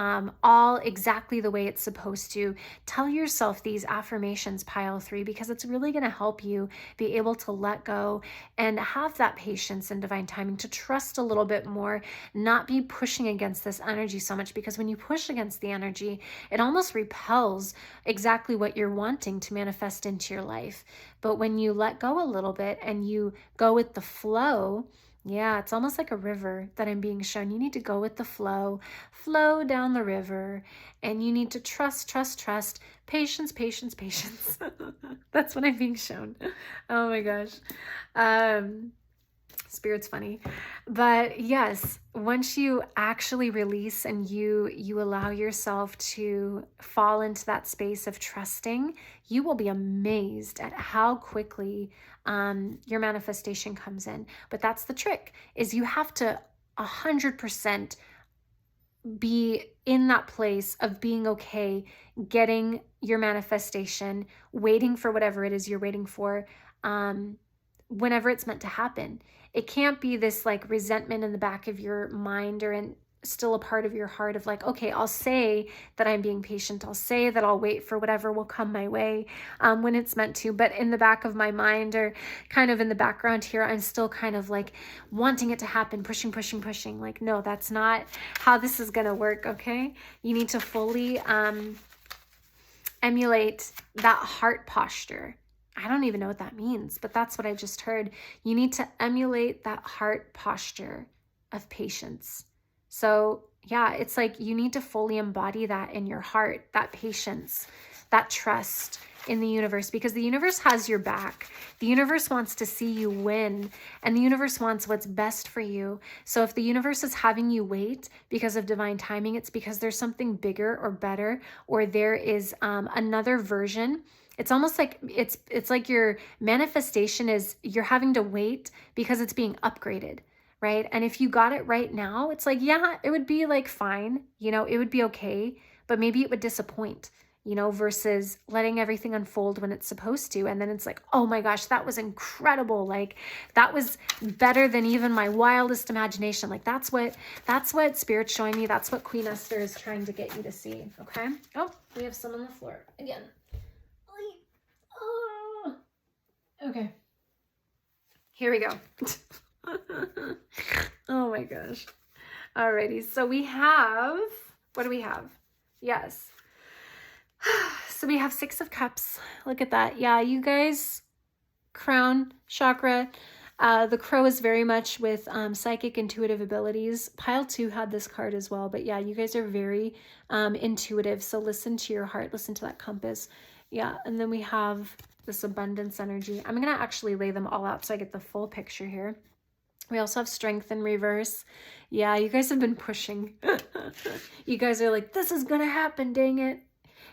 all exactly the way it's supposed to. Tell yourself these affirmations, pile 3, because it's really going to help you be able to let go and have that patience and divine timing, to trust a little bit more, not be pushing against this energy so much, because when you push against the energy, it almost repels exactly what you're wanting to manifest into your life. But when you let go a little bit and you go with the flow, yeah, it's almost like a river that I'm being shown. You need to go with the flow down the river, and you need to trust, patience, patience, patience. That's what I'm being shown. Oh my gosh. Spirit's funny. But yes, once you actually release and you allow yourself to fall into that space of trusting, you will be amazed at how quickly your manifestation comes in. But that's the trick, is you have to 100% be in that place of being okay, getting your manifestation, waiting for whatever it is you're waiting for, whenever it's meant to happen. It can't be this like resentment in the back of your mind or in still a part of your heart of like, okay, I'll say that I'm being patient. I'll say that I'll wait for whatever will come my way when it's meant to. But in the back of my mind, or kind of in the background here, I'm still kind of like wanting it to happen, pushing. Like, no, that's not how this is going to work. Okay. You need to fully emulate that heart posture. I don't even know what that means, but that's what I just heard. You need to emulate that heart posture of patience. So yeah, it's like you need to fully embody that in your heart, that patience, that trust in the universe, because the universe has your back. The universe wants to see you win, and the universe wants what's best for you. So if the universe is having you wait because of divine timing, it's because there's something bigger or better, or there is another version. It's almost like it's like your manifestation is, you're having to wait because it's being upgraded, right? And if you got it right now, it's like, yeah, it would be like fine, it would be okay, but maybe it would disappoint, versus letting everything unfold when it's supposed to. And then it's like, oh my gosh, that was incredible. Like, that was better than even my wildest imagination. Like, that's what Spirit's showing me. That's what Queen Esther is trying to get you to see. Okay. Oh, we have some on the floor again. Oh, okay. Here we go. Oh my gosh. Alrighty. So we have, what do we have? Yes. So we have 6 of Cups. Look at that. Yeah, you guys, crown, chakra. The crow is very much with psychic intuitive abilities. Pile 2 had this card as well. But yeah, you guys are very intuitive. So listen to your heart. Listen to that compass. Yeah, and then we have this abundance energy. I'm going to actually lay them all out so I get the full picture here. We also have strength in reverse. Yeah, you guys have been pushing. You guys are like, this is going to happen, dang it.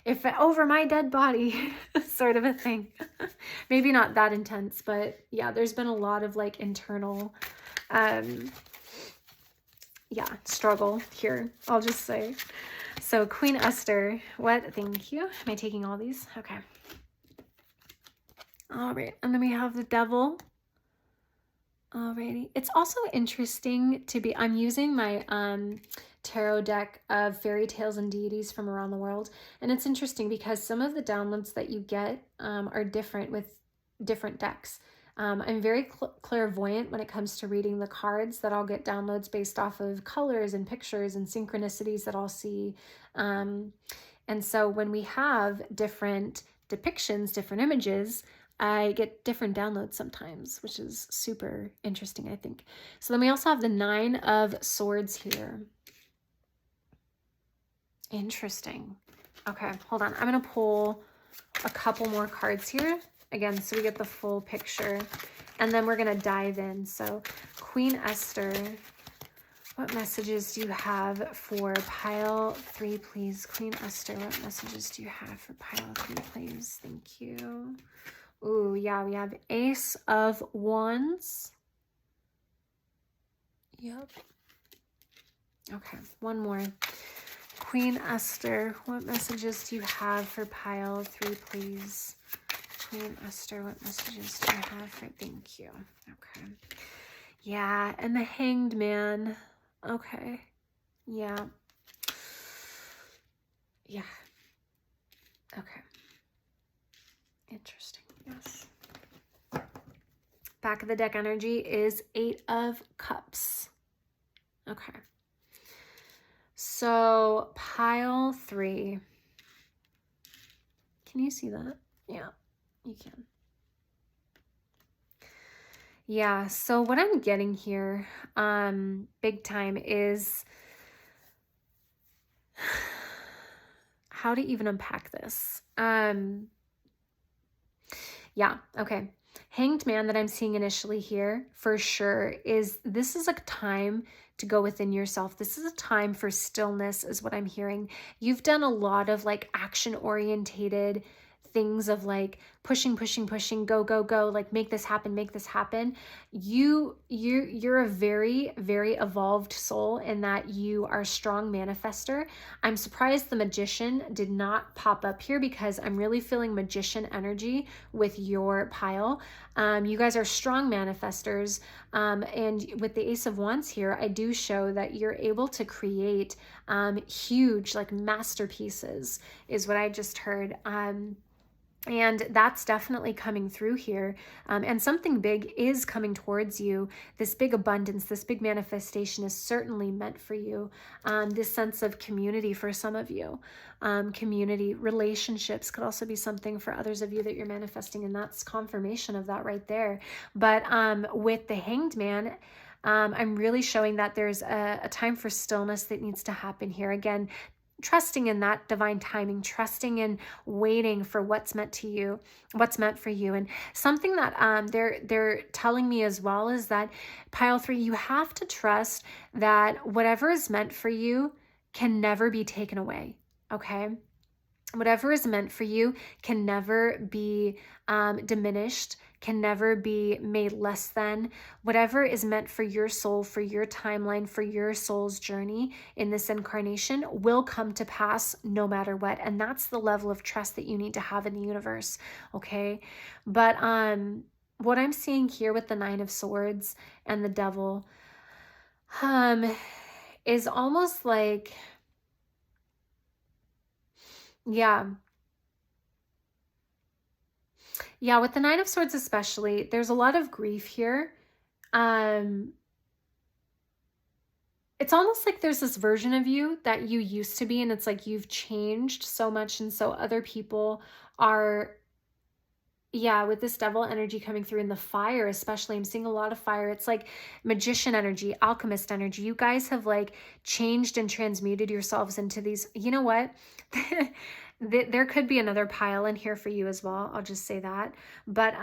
If over my dead body, sort of a thing. Maybe not that intense, but yeah, there's been a lot of like internal, struggle here, I'll just say. So Queen Esther, what? Thank you. Am I taking all these? Okay. All right. And then we have the Devil. Alrighty. It's also interesting to be, I'm using my tarot deck of fairy tales and deities from around the world. And it's interesting because some of the downloads that you get are different with different decks. I'm very clairvoyant when it comes to reading the cards, that I'll get downloads based off of colors and pictures and synchronicities that I'll see. And so when we have different depictions, different images, I get different downloads sometimes, which is super interesting, I think. So then we also have the 9 of Swords here. Interesting. Okay, hold on. I'm going to pull a couple more cards here. Again, so we get the full picture. And then we're going to dive in. So, Queen Esther, what messages do you have for pile 3, please? Queen Esther, what messages do you have for pile 3, please? Thank you. Ooh, yeah, we have Ace of Wands. Yep. Okay, one more. Queen Esther, what messages do you have for pile 3, please? Queen Esther, what messages do you have for... Thank you. Okay. Yeah, and the Hanged Man. Okay. Yeah. Yeah. Okay. Interesting. Yes. Back of the deck energy is 8 of Cups. Okay. So, pile 3. Can you see that? Yeah, you can. Yeah, so what I'm getting here, big time, is how to even unpack this. Yeah, okay. Hanged Man that I'm seeing initially here, for sure, this is a time to go within yourself. This is a time for stillness, is what I'm hearing. You've done a lot of like action-orientated things of like pushing, go, like make this happen. You're a very, very evolved soul in that you are a strong manifester. I'm surprised the Magician did not pop up here because I'm really feeling Magician energy with your pile. You guys are strong manifestors, and with the Ace of Wands here, I do show that you're able to create huge like masterpieces, is what I just heard. And that's definitely coming through here. And something big is coming towards you. This big abundance, this big manifestation is certainly meant for you. This sense of community for some of you. Community, relationships could also be something for others of you that you're manifesting. And that's confirmation of that right there. But with the Hanged Man, I'm really showing that there's a time for stillness that needs to happen here. Again, trusting in that divine timing, trusting in waiting for what's meant for you. And something that they're telling me as well is that pile 3, you have to trust that whatever is meant for you can never be taken away. Okay. Whatever is meant for you can never be diminished, can never be made less than. Whatever is meant for your soul, for your timeline, for your soul's journey in this incarnation will come to pass no matter what. And that's the level of trust that you need to have in the universe, okay? But what I'm seeing here with the 9 of Swords and the Devil is almost like... Yeah, with the 9 of Swords especially, there's a lot of grief here. It's almost like there's this version of you that you used to be, and it's like you've changed so much, and so other people are... Yeah, with this Devil energy coming through in the fire, especially, I'm seeing a lot of fire. It's like Magician energy, alchemist energy. You guys have like changed and transmuted yourselves into these... You know what? There could be another pile in here for you as well. I'll just say that. But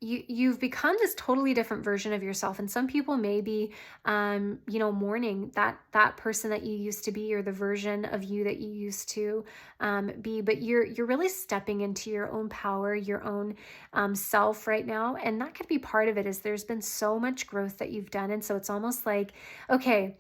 you've become this totally different version of yourself, and some people may be mourning that person that you used to be, or the version of you that you used to be. But you're really stepping into your own power, your own self right now, and that could be part of it. Is there's been so much growth that you've done, and so it's almost like, okay,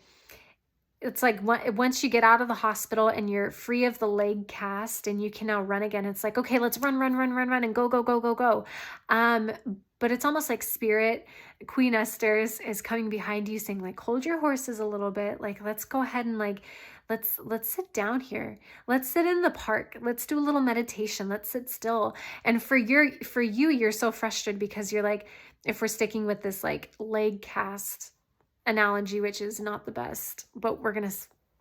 it's like once you get out of the hospital and you're free of the leg cast and you can now run again, it's like, okay, let's run and go. But it's almost like Spirit, Queen Esther is coming behind you saying like, hold your horses a little bit. Like, let's go ahead and like, let's sit down here. Let's sit in the park. Let's do a little meditation. Let's sit still. And for you, you're so frustrated because you're like, if we're sticking with this like leg cast analogy, which is not the best, but we're gonna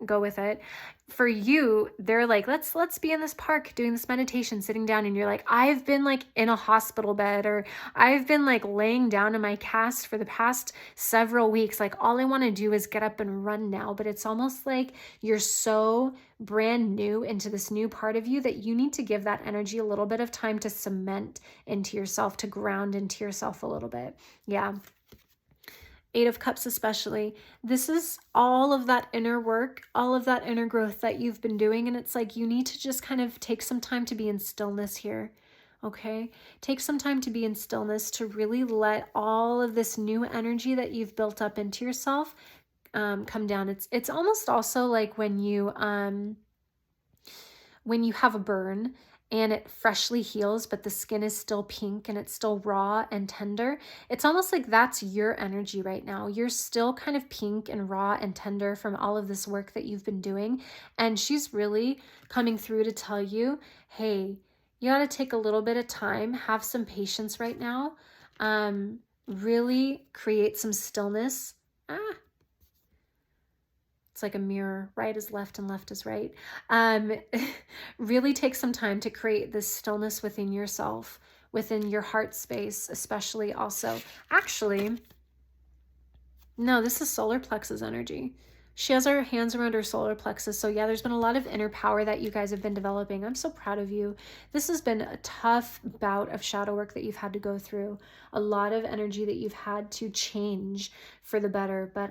go with it. For you, they're like, let's be in this park doing this meditation, sitting down, and you're like, I've been like in a hospital bed, or I've been like laying down in my cast for the past several weeks. Like all I want to do is get up and run now. But it's almost like you're so brand new into this new part of you that you need to give that energy a little bit of time to cement into yourself, to ground into yourself a little bit. Yeah. Eight of Cups especially. This is all of that inner work, all of that inner growth that you've been doing. And it's like you need to just kind of take some time to be in stillness here. Okay? Take some time to be in stillness, to really let all of this new energy that you've built up into yourself come down. It's almost also like when you have a burn and it freshly heals, but the skin is still pink and it's still raw and tender. It's almost like that's your energy right now. You're still kind of pink and raw and tender from all of this work that you've been doing. And she's really coming through to tell you, hey, you got to take a little bit of time, have some patience right now, really create some stillness. It's like a mirror, right is left and left is right. Really take some time to create this stillness within yourself, within your heart space, especially also. Actually, no, this is solar plexus energy. She has her hands around her solar plexus. So yeah, there's been a lot of inner power that you guys have been developing. I'm so proud of you. This has been a tough bout of shadow work that you've had to go through. A lot of energy that you've had to change for the better. But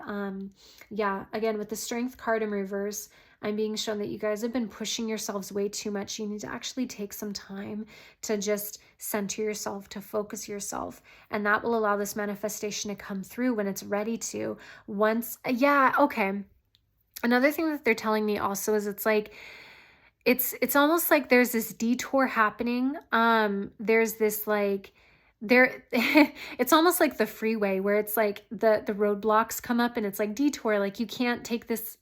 yeah, again, with the Strength card in reverse, I'm being shown that you guys have been pushing yourselves way too much. You need to actually take some time to just center yourself, to focus yourself. And that will allow this manifestation to come through when it's ready to. Yeah, okay. Another thing that they're telling me also is it's like, it's almost like there's this detour happening. There's this like, it's almost like the freeway where it's like the roadblocks come up and it's like detour, like you can't take this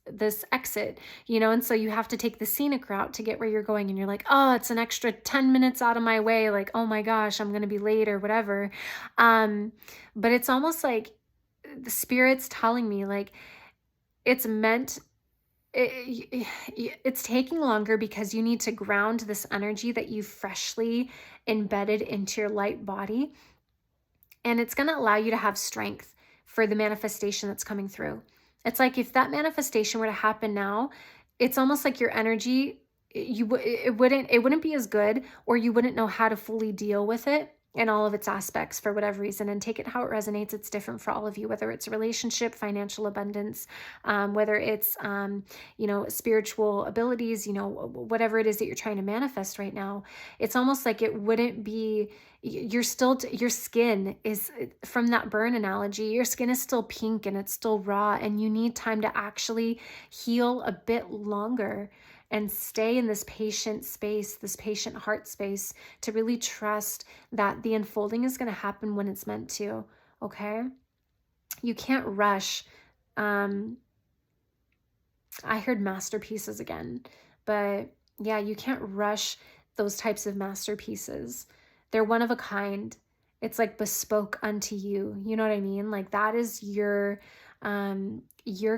exit, and so you have to take the scenic route to get where you're going, and you're like, oh, it's an extra 10 minutes out of my way, like, oh my gosh, I'm gonna be late or whatever. But it's almost like the spirit's telling me like it's meant, it's taking longer because you need to ground this energy that you've freshly embedded into your light body. And it's going to allow you to have strength for the manifestation that's coming through. It's like if that manifestation were to happen now, it's almost like your energy, it wouldn't be as good, or you wouldn't know how to fully deal with it in all of its aspects for whatever reason. And take it how it resonates. It's different for all of you, whether it's relationship, financial abundance, whether it's spiritual abilities, whatever it is that you're trying to manifest right now. It's almost like it wouldn't be, your skin is, from that burn analogy, your skin is still pink and it's still raw, and you need time to actually heal a bit longer and stay in this patient space, this patient heart space, to really trust that the unfolding is going to happen when it's meant to, okay? You can't rush. I heard masterpieces again, but yeah, you can't rush those types of masterpieces. They're one of a kind. It's like bespoke unto you. You know what I mean? Like that is your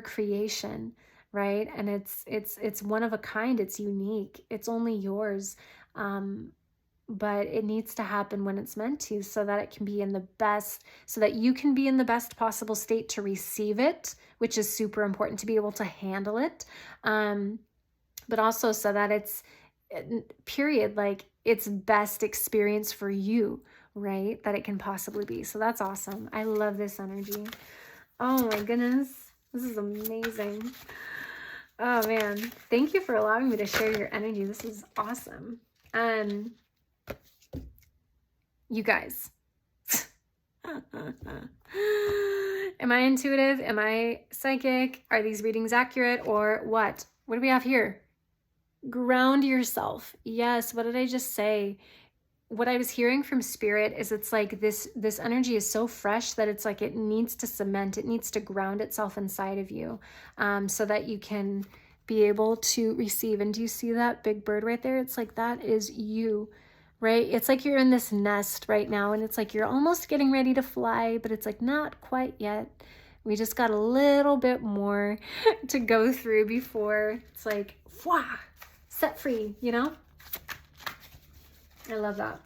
creation. Right? And it's one of a kind. It's unique. It's only yours. But it needs to happen when it's meant to, so that it can be in the best, so that you can be in the best possible state to receive it, which is super important, to be able to handle it. But also so that it's, period, like it's best experience for you, right? That it can possibly be. So that's awesome. I love this energy. Oh my goodness. This is amazing. Oh man, thank you for allowing me to share your energy. This is awesome. You guys, am I intuitive? Am I psychic? Are these readings accurate or what? What do we have here? Ground yourself. Yes, what did I just say? What I was hearing from spirit is it's like this energy is so fresh that it's like it needs to cement, it needs to ground itself inside of you, so that you can be able to receive. And do you see that big bird right there? It's like that is you, right? It's like you're in this nest right now, and it's like you're almost getting ready to fly, but it's like not quite yet. We just got a little bit more to go through before it's like, wah, set free, you know? I love that.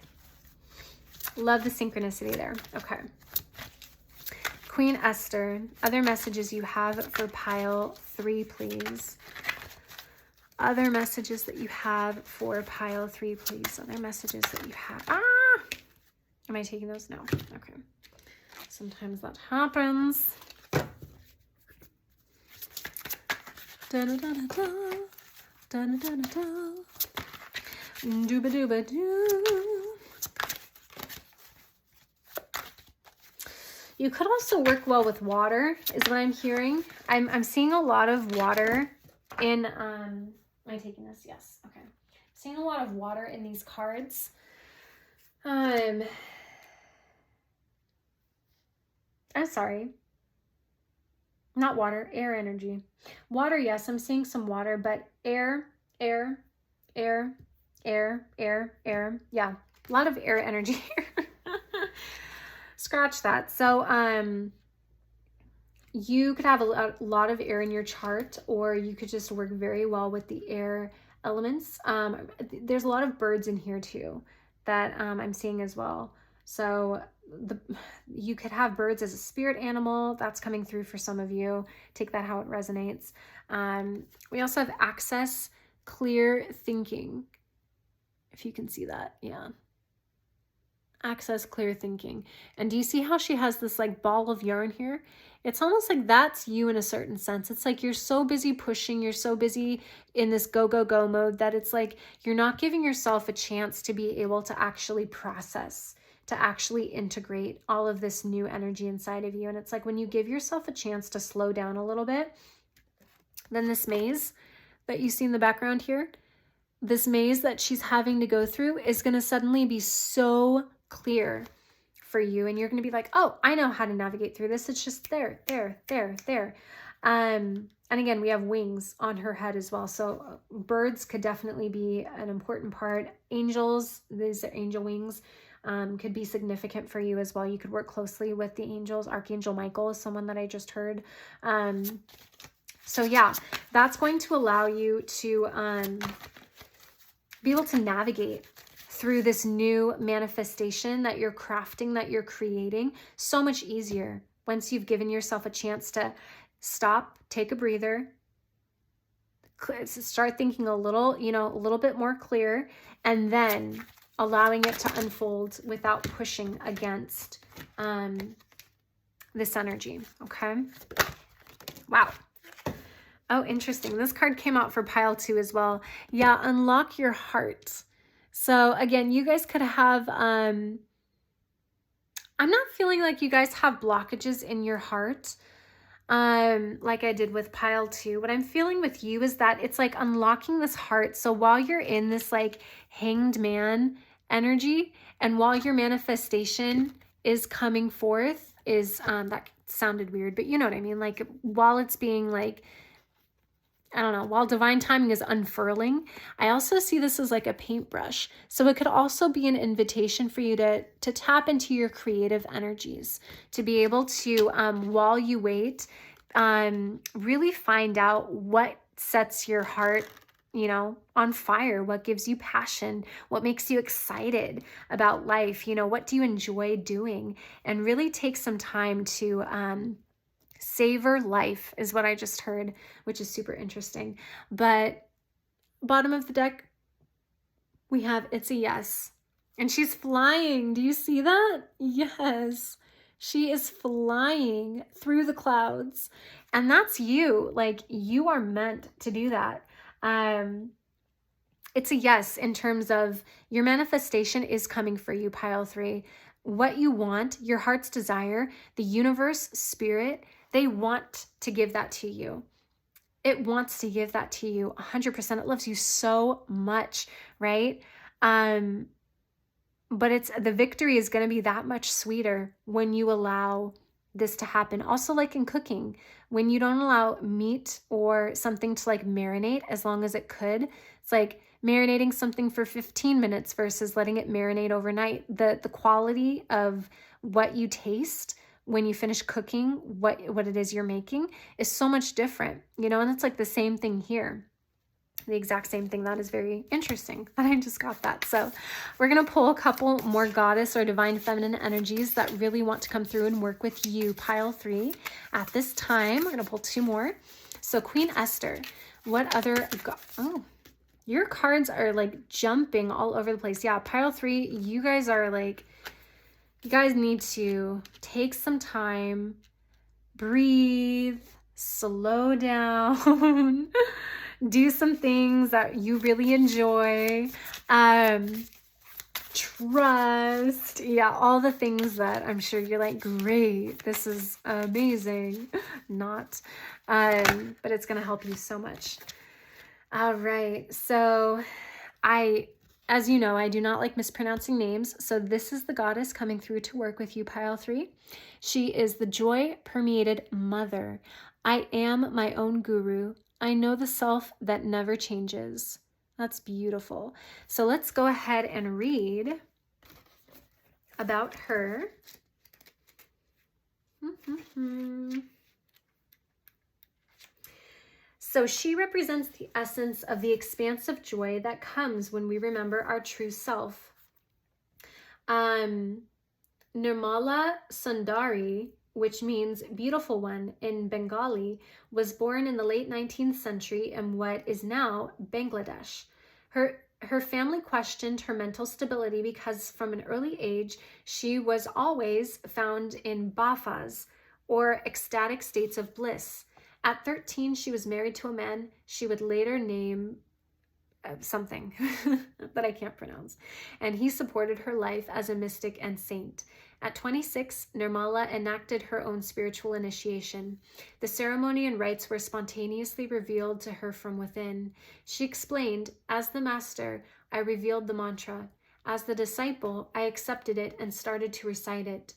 Love the synchronicity there. Okay. Queen Esther, other messages you have for pile 3, please. Other messages that you have for pile 3, please. Other messages that you have. Ah! Am I taking those? No. Okay. Sometimes that happens. Da-da-da-da-da. Da-da-da-da-da. Dooba-dooba-doo. You could also work well with water, is what I'm hearing. I'm seeing a lot of water in, am I taking this? Yes. Okay. I'm seeing a lot of water in these cards. I'm sorry. Not water, air energy. Water, yes, I'm seeing some water, but air. Yeah, a lot of air energy here. Scratch that. So, you could have a lot of air in your chart, or you could just work very well with the air elements. There's a lot of birds in here too that I'm seeing as well. So you could have birds as a spirit animal. That's coming through for some of you. Take that how it resonates. We also have access, clear thinking. If you can see that, yeah. Access, clear thinking. And do you see how she has this like ball of yarn here? It's almost like that's you in a certain sense. It's like you're so busy pushing, you're so busy in this go, go, go mode that it's like you're not giving yourself a chance to be able to actually process, to actually integrate all of this new energy inside of you. And it's like when you give yourself a chance to slow down a little bit, then this maze that you see in the background here, this maze that she's having to go through is going to suddenly be so clear for you, and you're going to be like, oh, I know how to navigate through this. It's just there. And again, we have wings on her head as well. So birds could definitely be an important part. Angels, these are angel wings, could be significant for you as well. You could work closely with the angels. Archangel Michael is someone that I just heard. So yeah, that's going to allow you to be able to navigate through this new manifestation that you're crafting, that you're creating, so much easier once you've given yourself a chance to stop, take a breather, start thinking a little bit more clear, and then allowing it to unfold without pushing against this energy. Okay. Wow. Oh, interesting. This card came out for pile 2 as well. Yeah, unlock your heart. So again, you guys could have, I'm not feeling like you guys have blockages in your heart, like I did with pile 2. What I'm feeling with you is that it's like unlocking this heart. So while you're in this like hanged man energy, and while your manifestation is coming forth, that sounded weird, but you know what I mean? Like while it's being like, I don't know, while divine timing is unfurling, I also see this as like a paintbrush. So it could also be an invitation for you to tap into your creative energies, to be able to, while you wait, really find out what sets your heart, on fire, what gives you passion, what makes you excited about life, what do you enjoy doing, and really take some time to, savor life is what I just heard, which is super interesting. But bottom of the deck, we have it's a yes. And she's flying. Do you see that? Yes. She is flying through the clouds. And that's you. Like, you are meant to do that. It's a yes in terms of your manifestation is coming for you, pile 3. What you want, your heart's desire, the universe, spirit, they want to give that to you. It wants to give that to you 100%. It loves you so much, right? But the victory is going to be that much sweeter when you allow this to happen. Also, like in cooking, when you don't allow meat or something to like marinate as long as it could, it's like marinating something for 15 minutes versus letting it marinate overnight. The quality of what you taste when you finish cooking what it is you're making is so much different, you know, and it's like the same thing here. The exact same thing. That is very interesting that I just got that. So we're going to pull a couple more goddess or divine feminine energies that really want to come through and work with you, pile 3. At this time, we're going to pull 2 more. So Queen Esther, what other, oh, your cards are like jumping all over the place. Yeah, pile 3, you guys are like, you guys need to take some time, breathe, slow down, do some things that you really enjoy, trust, yeah, all the things that I'm sure you're like, great, this is amazing. Not, but it's going to help you so much. All right, so as you know, I do not like mispronouncing names, so this is the goddess coming through to work with you, pile 3. She is the joy-permeated mother. I am my own guru. I know the self that never changes. That's beautiful. So let's go ahead and read about her. So she represents the essence of the expansive joy that comes when we remember our true self. Nirmala Sundari, which means beautiful one in Bengali, was born in the late 19th century in what is now Bangladesh. Her family questioned her mental stability because from an early age, she was always found in bhafas, or ecstatic states of bliss. At 13, she was married to a man she would later name something that I can't pronounce, and he supported her life as a mystic and saint. At 26, Nirmala enacted her own spiritual initiation. The ceremony and rites were spontaneously revealed to her from within. She explained, as the master, I revealed the mantra. As the disciple, I accepted it and started to recite it.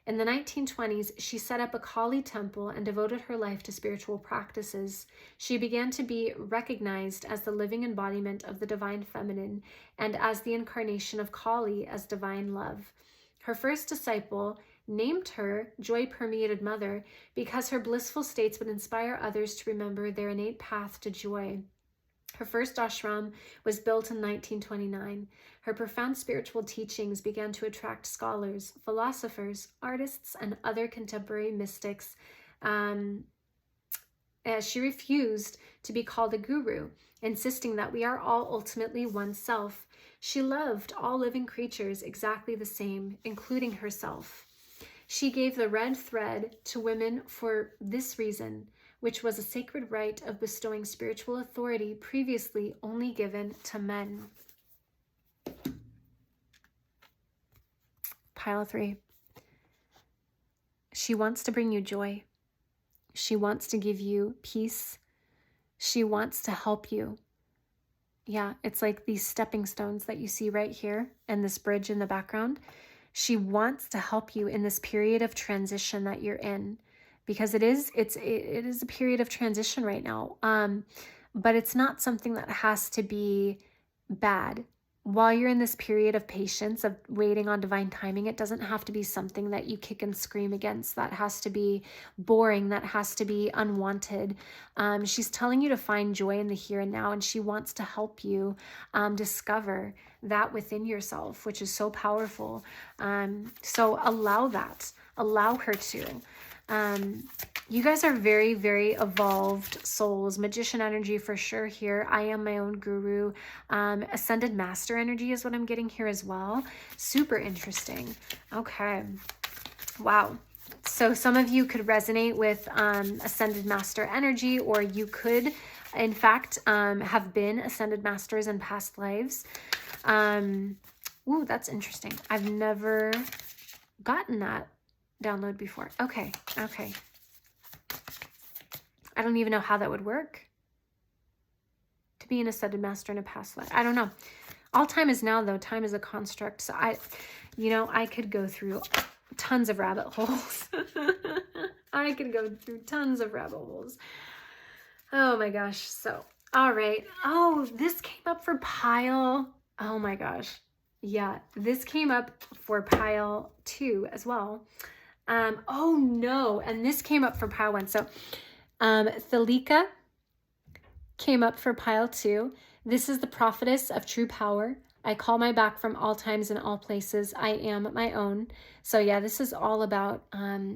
In the 1920s, she set up a Kali temple and devoted her life to spiritual practices. She began to be recognized as the living embodiment of the divine feminine and as the incarnation of Kali as divine love. Her first disciple named her Joy-Permeated Mother because her blissful states would inspire others to remember their innate path to joy. Her first ashram was built in 1929. Her profound spiritual teachings began to attract scholars, philosophers, artists, and other contemporary mystics, as she refused to be called a guru, insisting that we are all ultimately one self. She loved all living creatures exactly the same, including herself. She gave the red thread to women for this reason, which was a sacred right of bestowing spiritual authority previously only given to men. Pile 3. She wants to bring you joy. She wants to give you peace. She wants to help you. Yeah, it's like these stepping stones that you see right here and this bridge in the background. She wants to help you in this period of transition that you're in, because it is a period of transition right now. But it's not something that has to be bad. While you're in this period of patience, of waiting on divine timing, it doesn't have to be something that you kick and scream against. That has to be boring. That has to be unwanted. She's telling you to find joy in the here and now, and she wants to help you discover that within yourself, which is so powerful. So allow that. Allow her to. You guys are very, very evolved souls. Magician energy for sure here. I am my own guru. Ascended master energy is what I'm getting here as well. Super interesting. Okay. Wow. So some of you could resonate with ascended master energy, or you could, in fact, have been ascended masters in past lives. Ooh, that's interesting. I've never gotten that download before. Okay. Okay. I don't even know how that would work. To be an ascended master in a past life. I don't know. All time is now, though. Time is a construct. So I could go through tons of rabbit holes. I could go through tons of rabbit holes. Oh my gosh. So, all right. Oh, this came up for pile. Oh my gosh. Yeah, this came up for pile 2 as well. Oh no, and this came up for pile 1. So Thalika came up for pile 2. This is the prophetess of true power. I call my back from all times and all places. I am my own. So yeah, this is all about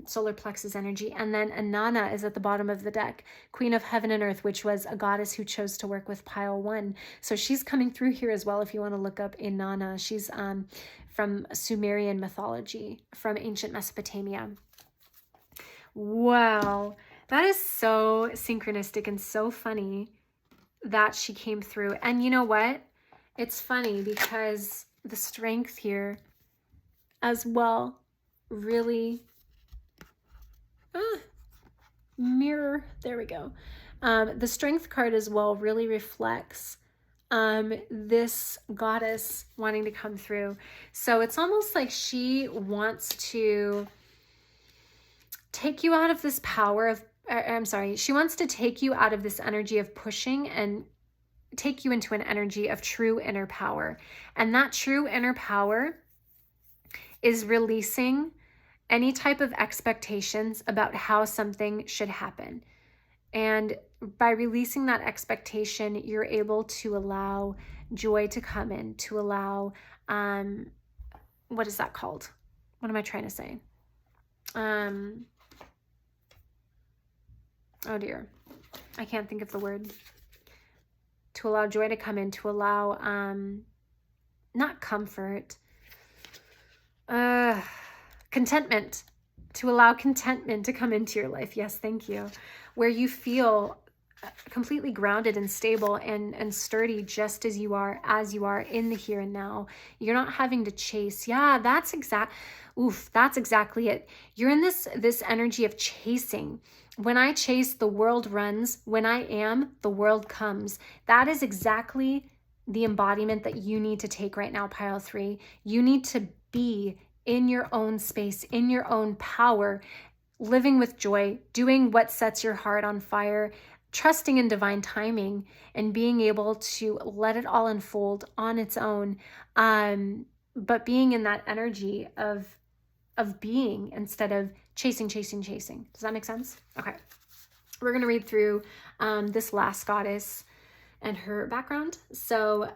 solar plexus energy. And then Inanna is at the bottom of the deck, queen of heaven and earth, which was a goddess who chose to work with pile 1. So she's coming through here as well if you want to look up Inanna. She's from Sumerian mythology, from ancient Mesopotamia. Wow, that is so synchronistic and so funny that she came through. And you know what? It's funny because the strength here as well really mirror, there we go. The strength card as well really reflects this goddess wanting to come through. So it's almost like she wants to take you out of this power of, she wants to take you out of this energy of pushing and take you into an energy of true inner power. And that true inner power is releasing any type of expectations about how something should happen. And by releasing that expectation, you're able to allow joy to come in, to allow, what is that called? What am I trying to say? Oh dear, I can't think of the word. To allow joy to come in, to allow, not comfort, contentment, to allow contentment to come into your life. Yes, thank you. Where you feel completely grounded and stable and sturdy just as you are in the here and now. You're not having to chase. Yeah, that's exactly it. You're in this energy of chasing. When I chase, the world runs. When I am, the world comes. That is exactly the embodiment that you need to take right now, pile 3. You need to be in your own space, in your own power, living with joy, doing what sets your heart on fire, trusting in divine timing, and being able to let it all unfold on its own. But being in that energy of being instead of chasing. Does that make sense? Okay. We're going to read through this last goddess and her background. So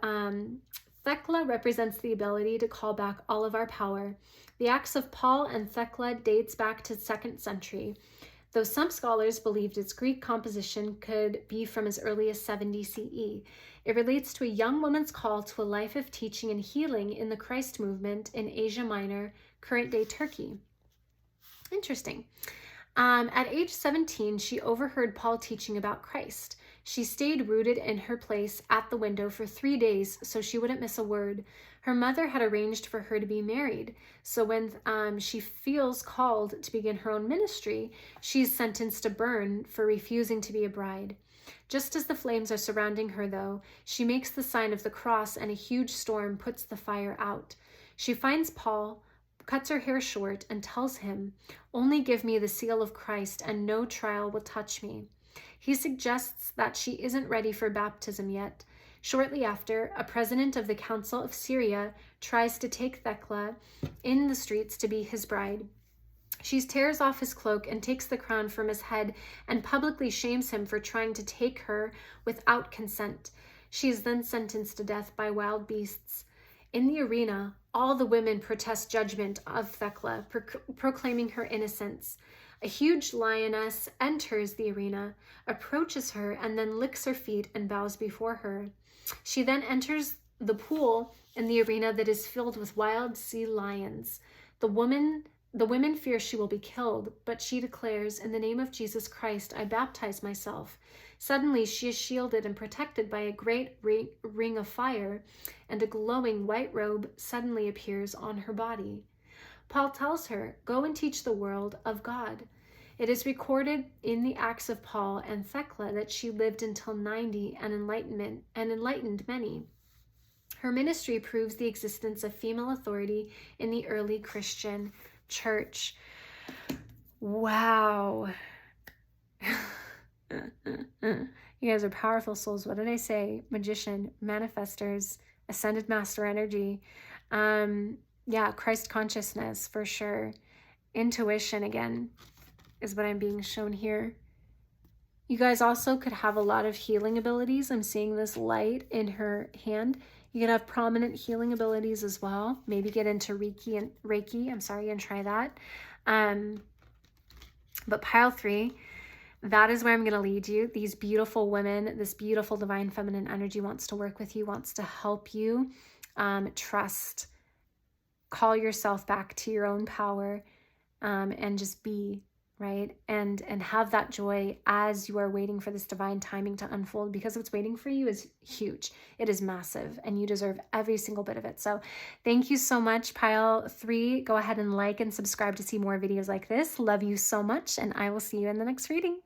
Thecla represents the ability to call back all of our power. The acts of Paul and Thecla dates back to the 2nd century, though some scholars believed its Greek composition could be from as early as 70 CE. It relates to a young woman's call to a life of teaching and healing in the Christ movement in Asia Minor, current-day Turkey. Interesting. At age 17, she overheard Paul teaching about Christ. She stayed rooted in her place at the window for 3 days so she wouldn't miss a word. Her mother had arranged for her to be married, so when she feels called to begin her own ministry, she's sentenced to burn for refusing to be a bride. Just as the flames are surrounding her, though, she makes the sign of the cross and a huge storm puts the fire out. She finds Paul, cuts her hair short, and tells him, "Only give me the seal of Christ and no trial will touch me." He suggests that she isn't ready for baptism yet. Shortly after, a president of the Council of Syria tries to take Thecla in the streets to be his bride. She tears off his cloak and takes the crown from his head and publicly shames him for trying to take her without consent. She is then sentenced to death by wild beasts. In the arena, all the women protest judgment of Thecla, proclaiming her innocence. A huge lioness enters the arena, approaches her, and then licks her feet and bows before her. She then enters the pool in the arena that is filled with wild sea lions. The women fear she will be killed, but she declares, "In the name of Jesus Christ, I baptize myself." Suddenly, she is shielded and protected by a great ring of fire, and a glowing white robe suddenly appears on her body. Paul tells her, "Go and teach the world of God." It is recorded in the Acts of Paul and Thecla that she lived until 90 and enlightened many. Her ministry proves the existence of female authority in the early Christian church. Wow. You guys are powerful souls. What did I say? Magician, manifestors, ascended master energy. Yeah, Christ consciousness for sure. intuition again is what I'm being shown here. You guys also could have a lot of healing abilities. I'm seeing this light in her hand. You could have prominent healing abilities as well. Maybe get into Reiki and try that. But pile 3, that is where I'm going to lead you. These beautiful women, this beautiful divine feminine energy wants to work with you, wants to help you trust, call yourself back to your own power, and just be, right? And have that joy as you are waiting for this divine timing to unfold, because what's waiting for you is huge. It is massive, and you deserve every single bit of it. So thank you so much, pile 3. Go ahead and like and subscribe to see more videos like this. Love you so much, and I will see you in the next reading.